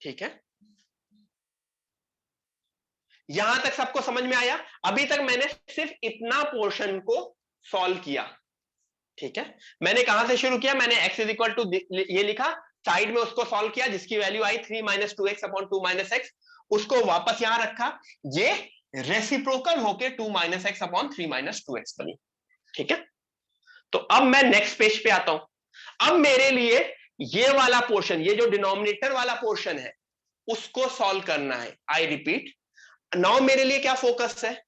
A: ठीक है, यहां तक सबको समझ में आया? अभी तक मैंने सिर्फ इतना पोर्शन को सॉल्व किया, ठीक है। मैंने कहां से शुरू किया? मैंने x इज इक्वल टू ये लिखा, साइड में उसको सॉल्व किया जिसकी वैल्यू आई 3 minus 2x upon 2 minus x, उसको वापस यहां रखा, ये रेसिप्रोकल होके 2 minus x upon 3 minus 2x बनी, ठीक है। तो अब मैं नेक्स्ट पेज पे आता हूं। अब मेरे लिए ये वाला पोर्शन, ये जो डिनोमिनेटर वाला पोर्शन है, उसको सॉल्व करना है। आई रिपीट, नाउ मेरे लिए क्या फोकस है?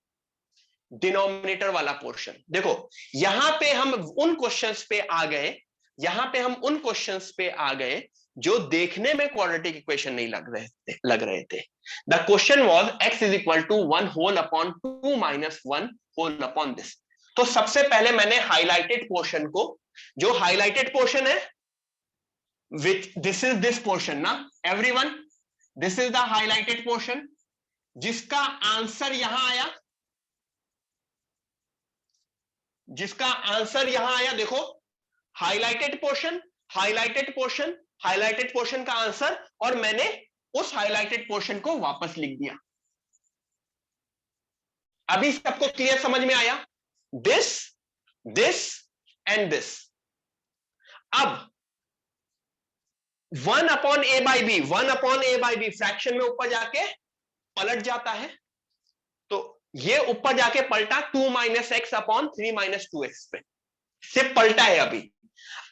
A: डिनोमिनेटर वाला पोर्शन। देखो यहां पे हम उन क्वेश्चंस पे आ गए, यहां पे हम उन क्वेश्चंस पे आ गए जो देखने में क्वाड्रेटिक इक्वेशन नहीं लग रहे थे। The question was x is equal to 1 whole upon 2 minus 1 whole upon this. तो सबसे पहले मैंने हाईलाइटेड पोर्शन को, जो हाईलाइटेड पोर्शन है which this is this portion ना everyone, this is the highlighted portion जिसका आंसर यहां आया, जिसका आंसर यहां आया। देखो highlighted portion, highlighted portion, highlighted portion का आंसर, और मैंने उस हाईलाइटेड पोर्शन को वापस लिख दिया। अभी सबको क्लियर समझ में आया? This, this and this. अब 1 upon a by b, 1 upon a by b fraction में ऊपर जाके पलट जाता है, तो ये ऊपर जाके पलटा 2 minus x upon 3 minus 2x पे, सिर्फ पलटा है अभी।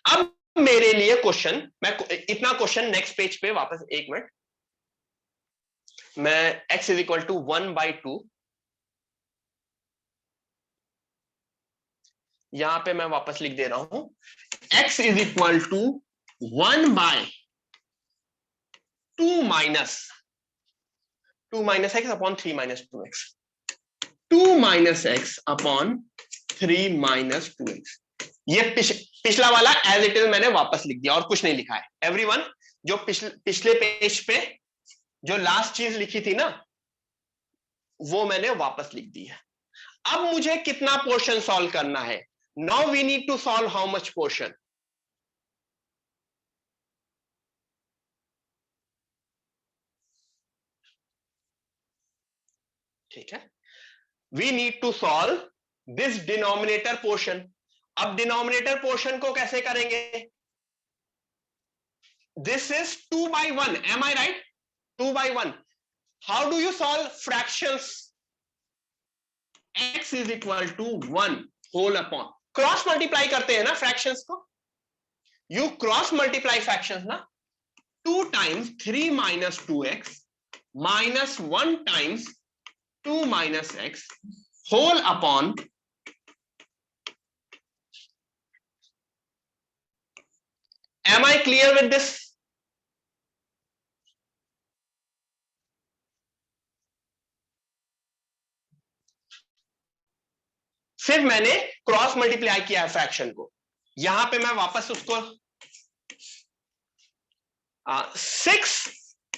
A: अब मेरे लिए क्वेश्चन, मैं इतना क्वेश्चन नेक्स्ट पेज पे वापस, एक मिनट, मैं x इज इक्वल टू 1/2, यहां पे मैं वापस लिख दे रहा हूं, x is equal to 1/2 minus 2 minus x upon 3 minus 2x, 2 minus x upon 3 minus 2x। ये पिछला वाला एज इट इज मैंने वापस लिख दिया और कुछ नहीं लिखा है। एवरीवन, जो पिछले पेज पे जो लास्ट चीज लिखी थी ना, वो मैंने वापस लिख दी है। अब मुझे कितना पोर्शन सॉल्व करना है? Now we need to solve how much portion? ठीक है, we need to solve this denominator portion. अब डिनोमिनेटर पोर्शन को कैसे करेंगे? this is 2 by 1. Am I right? 2 by 1. How do you solve fractions? X is equal to 1 whole upon. Cross multiply करते हैं ना फ्रैक्शंस को. You cross multiply fractions ना. 2 times 3 minus 2x minus 1 times 2 minus x whole upon am I clear with this? फिर मैंने क्रॉस मल्टीप्लाई किया है फ्रैक्शन को. यहां पे मैं वापस उसको 6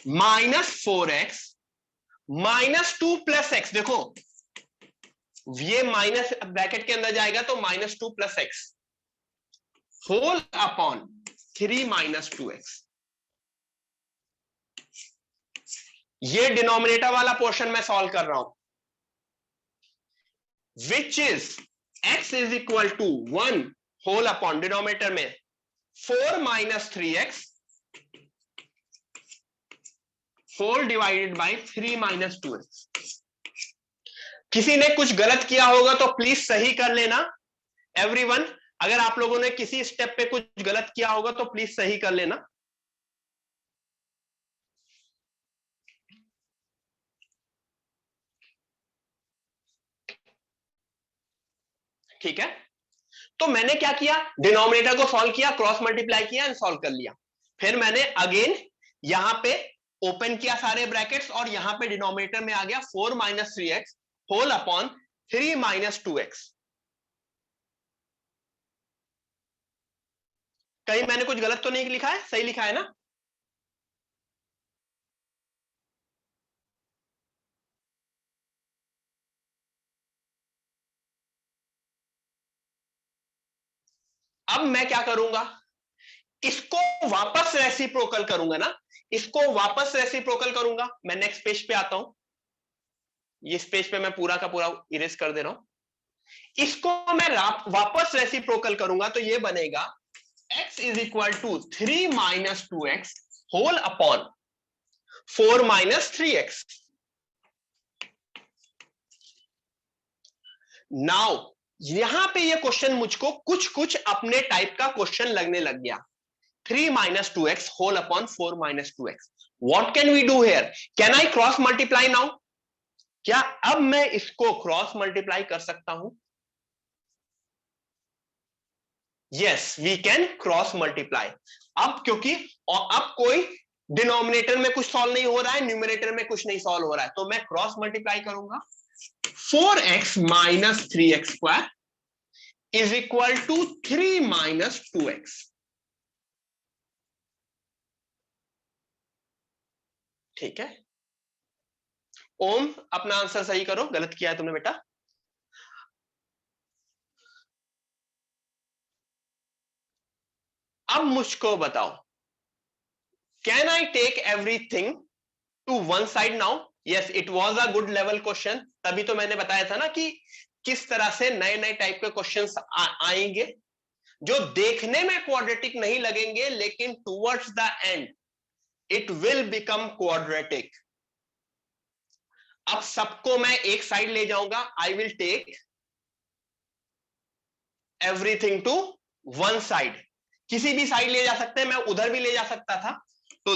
A: minus 4x minus 2 plus x. देखो ये माइनस ब्रैकेट के अंदर जाएगा तो minus 2 plus x whole upon 3 minus 2x. ये डिनोमिनेटर वाला पोर्शन मैं सॉल्व कर रहा हूं, which is x is equal to 1 whole upon denominator में 4 minus 3x whole divided by 3 minus 2x. किसी ने कुछ गलत किया होगा तो प्लीज सही कर लेना एवरीवन. अगर आप लोगों ने किसी स्टेप पे कुछ गलत किया होगा तो प्लीज सही कर लेना. ठीक है, तो मैंने क्या किया, डिनोमिनेटर को सॉल्व किया, क्रॉस मल्टीप्लाई किया एंड सॉल्व कर लिया. फिर मैंने अगेन यहां पे ओपन किया सारे ब्रैकेट्स और यहां पे डिनोमिनेटर में आ गया 4 minus 3x whole upon 3 minus 2x. कहीं मैंने कुछ गलत तो नहीं लिखा है? सही लिखा है ना? अब मैं क्या करूंगा, इसको वापस रेसिप्रोकल करूंगा ना, इसको वापस रेसिप्रोकल करूंगा. मैं नेक्स्ट पेज पे आता हूं. इस पेज पे मैं पूरा का पूरा इरेज कर दे रहा हूं. इसको मैं वापस रेसिप्रोकल करूंगा तो ये बनेगा x is equal to 3 minus 2x whole upon 4 minus 3x. Now यहां पे ये क्वेश्चन मुझको कुछ कुछ अपने टाइप का क्वेश्चन लगने लग गया. 3 minus 2x whole upon 4 minus 2x. What can we do here? Can I cross multiply now? क्या अब मैं इसको क्रॉस मल्टीप्लाई कर सकता हूं? Yes, we can cross multiply. अब क्योंकि अब कोई डिनोमिनेटर में कुछ सॉल्व नहीं हो रहा है, न्यूमरेटर में कुछ नहीं सॉल्व हो रहा है, तो मैं क्रॉस मल्टीप्लाई करूंगा. 4x minus 3x square is equal to 3 minus 2x. ठीक है, ओम अपना आंसर सही करो, गलत किया है तुमने बेटा. अब मुझको बताओ, can I take everything to one side now? Yes, it was a good level question. तभी तो मैंने बताया था ना कि किस तरह से नए नए टाइप के क्वेश्चंस आएंगे जो देखने में क्वाड्रेटिक नहीं लगेंगे, लेकिन towards the end it will become quadratic. अब सबको मैं एक साइड ले जाऊंगा. I will take everything to one side. किसी भी साइड ले जा सकते हैं, मैं उधर भी ले जा सकता था. तो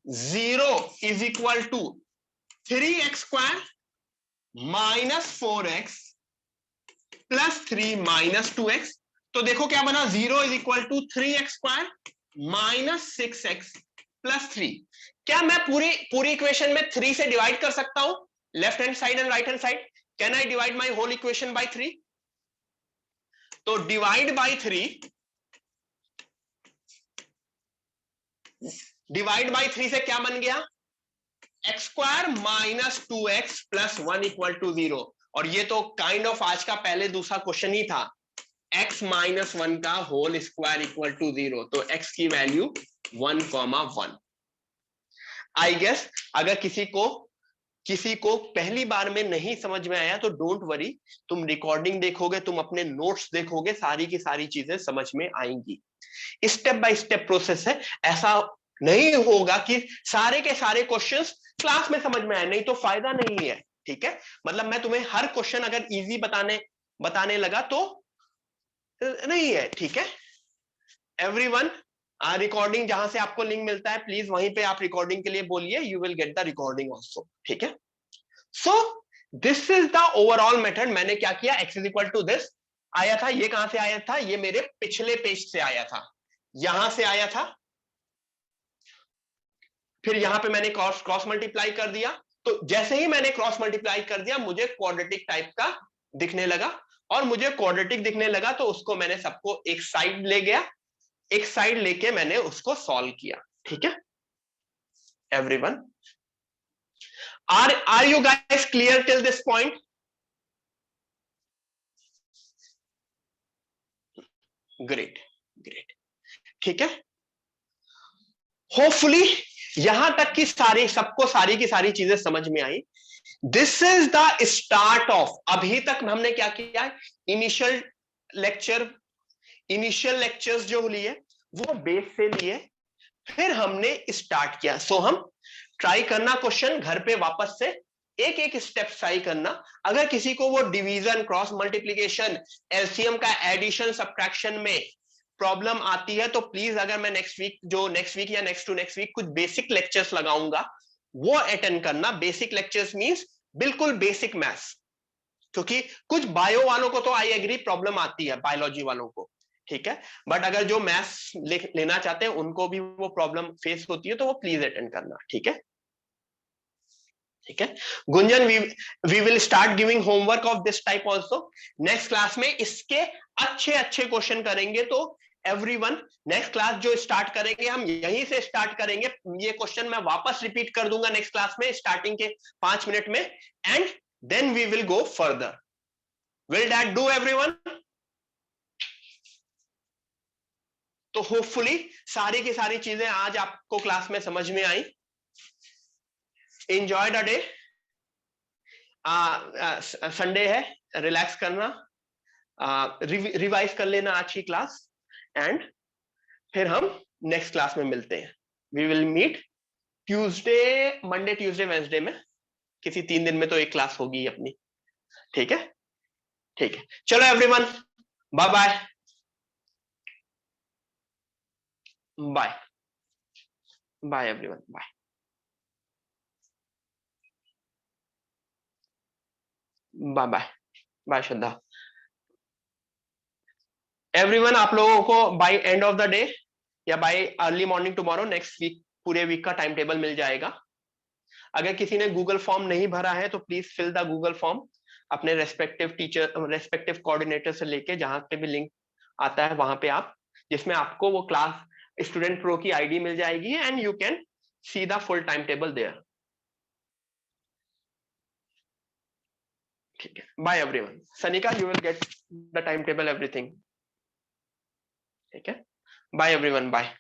A: 0 is equal to 3x square minus 4x plus 3 minus 2x. तो देखो क्या बना, 0 is equal to 3x square minus 6x plus 3. क्या मैं पूरी इक्वेशन में 3 से डिवाइड कर सकता हूं, left hand side and right hand side? Can I divide my whole equation by 3? तो डिवाइड बाय 3, डिवाइड बाय 3 से क्या बन गया, x square minus 2x plus 1 equal to 0. और ये तो काइंड ऑफ आज का पहले दूसरा क्वेश्चन ही था, x माइनस 1 का होल स्क्वायर इक्वल टू 0. तो x की वैल्यू 1,1. आई गेस अगर किसी को किसी को पहली बार में नहीं समझ में आया तो डोंट वरी, तुम रिकॉर्डिंग देखोगे, तुम अपने नोट्स देखोगे, सारी की सारी चीजें समझ में आएंगी। स्टेप बाय स्टेप प्रोसेस है। ऐसा नहीं होगा कि सारे के सारे क्वेश्चंस क्लास में समझ में आए, नहीं तो फायदा नहीं है। ठीक है, मतलब मैं तुम्हें हर क्वेश्चन अगर इजी बताने लगा तो नहीं है। ठीक है एवरीवन, रिकॉर्डिंग जहां से आपको लिंक मिलता है प्लीज वहीं पे आप रिकॉर्डिंग के लिए बोलिए, you will get the recording also. ठीक है, so this is the overall method. मैंने क्या किया, x is equal to this आया था, ये कहां से आया था, ये मेरे पिछले पेज से आया था, यहां से आया था, फिर यहां पे मैंने क्रॉस मल्टीप्लाई कर दिया, तो जैसे ही मैंने क्रॉस मल्टीप्लाई कर दिया मुझे क्वाड्रेटिक टाइप का दिखने लगा, और मुझे क्वाड्रेटिक दिखने लगा तो उसको मैंने सबको एक साइड ले गया, एक साइड लेके मैंने उसको सॉल्व किया। ठीक है everyone, are you guys clear till this point? Great great, ठीक है, होपफुली यहां तक की सबको सारी की सारी चीजें समझ में आई। This is the start of, अभी तक हमने क्या किया, इनिशियल लेक्चर्स जो लिए वो बेस से लिए, फिर हमने स्टार्ट किया। सो हम ट्राई करना क्वेश्चन घर पे वापस से एक एक स्टेप ट्राई करना। अगर किसी को वो डिवीजन, क्रॉस मल्टीप्लीकेशन, एलसीएम का एडिशन सब्ट्रैक्शन में प्रॉब्लम आती है तो प्लीज, अगर मैं नेक्स्ट वीक या नेक्स्ट टू नेक्स्ट वीक कुछ बेसिक लेक्चर्स लगाऊंगा वो अटेंड करना। बेसिक लेक्चर्स मींस बिल्कुल बेसिक मैथ्स, क्योंकि कुछ बायो वालों को तो आई एग्री प्रॉब्लम आती है, बायोलॉजी वालों को, ठीक है, बट अगर जो मैथ्स लेना चाहते हैं उनको भी वो प्रॉब्लम फेस होती है तो वो प्लीज अटेंड करना। ठीक है, ठीक है Gunjan, we will start giving homework of this type also. Next class में इसके अच्छे अच्छे क्वेश्चन करेंगे। तो एवरीवन, नेक्स्ट क्लास जो स्टार्ट करेंगे हम यहीं से स्टार्ट करेंगे। ये क्वेश्चन मैं वापस रिपीट कर दूंगा नेक्स्ट क्लास में स्टार्टिंग के 5 मिनट में, and then we will go further. Will that do everyone? तो होपफुली सारी की सारी चीजें आज आपको क्लास में समझ में आई। एंजॉय द डे, संडे है, रिलैक्स करना, रिवाइज कर लेना आज की क्लास, एंड फिर हम नेक्स्ट क्लास में मिलते हैं। We will meet Monday Tuesday Wednesday में, किसी 3 दिन में तो एक क्लास होगी अपनी। ठीक है, ठीक है, चलो everyone, bye bye bye bye everyone, bye bye bye bye Shraddha. Everyone, आप लोगों को bye end of the day या bye early morning tomorrow next week पूरे वीक का टाइम टेबल मिल जाएगा। अगर किसी ने गूगल फॉर्म नहीं भरा है तो please fill the Google form अपने रेस्पेक्टिव कोऑर्डिनेटर से लेके, जहां पे भी लिंक आता है वहां पे आप, जिसमें आपको वो क्लास स्टूडेंट प्रो की आईडी मिल जाएगी and you can see the full time table there. ठीक है, bye everyone. Sanika, you will get the time table everything. ठीक है, बाय एवरीवन, बाय।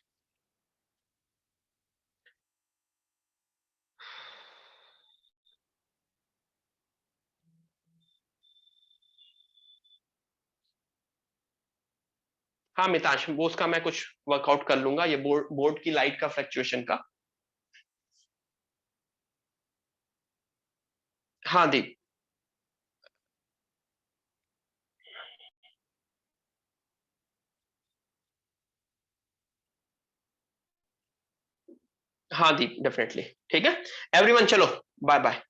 A: हाँ मितांश, वो उसका मैं कुछ वर्कआउट कर लूंगा, ये बोर्ड की लाइट का फ्लक्चुएशन का। हाँ दीप, हाँ दीप डेफिनेटली। ठीक है एवरीवन, चलो बाय बाय।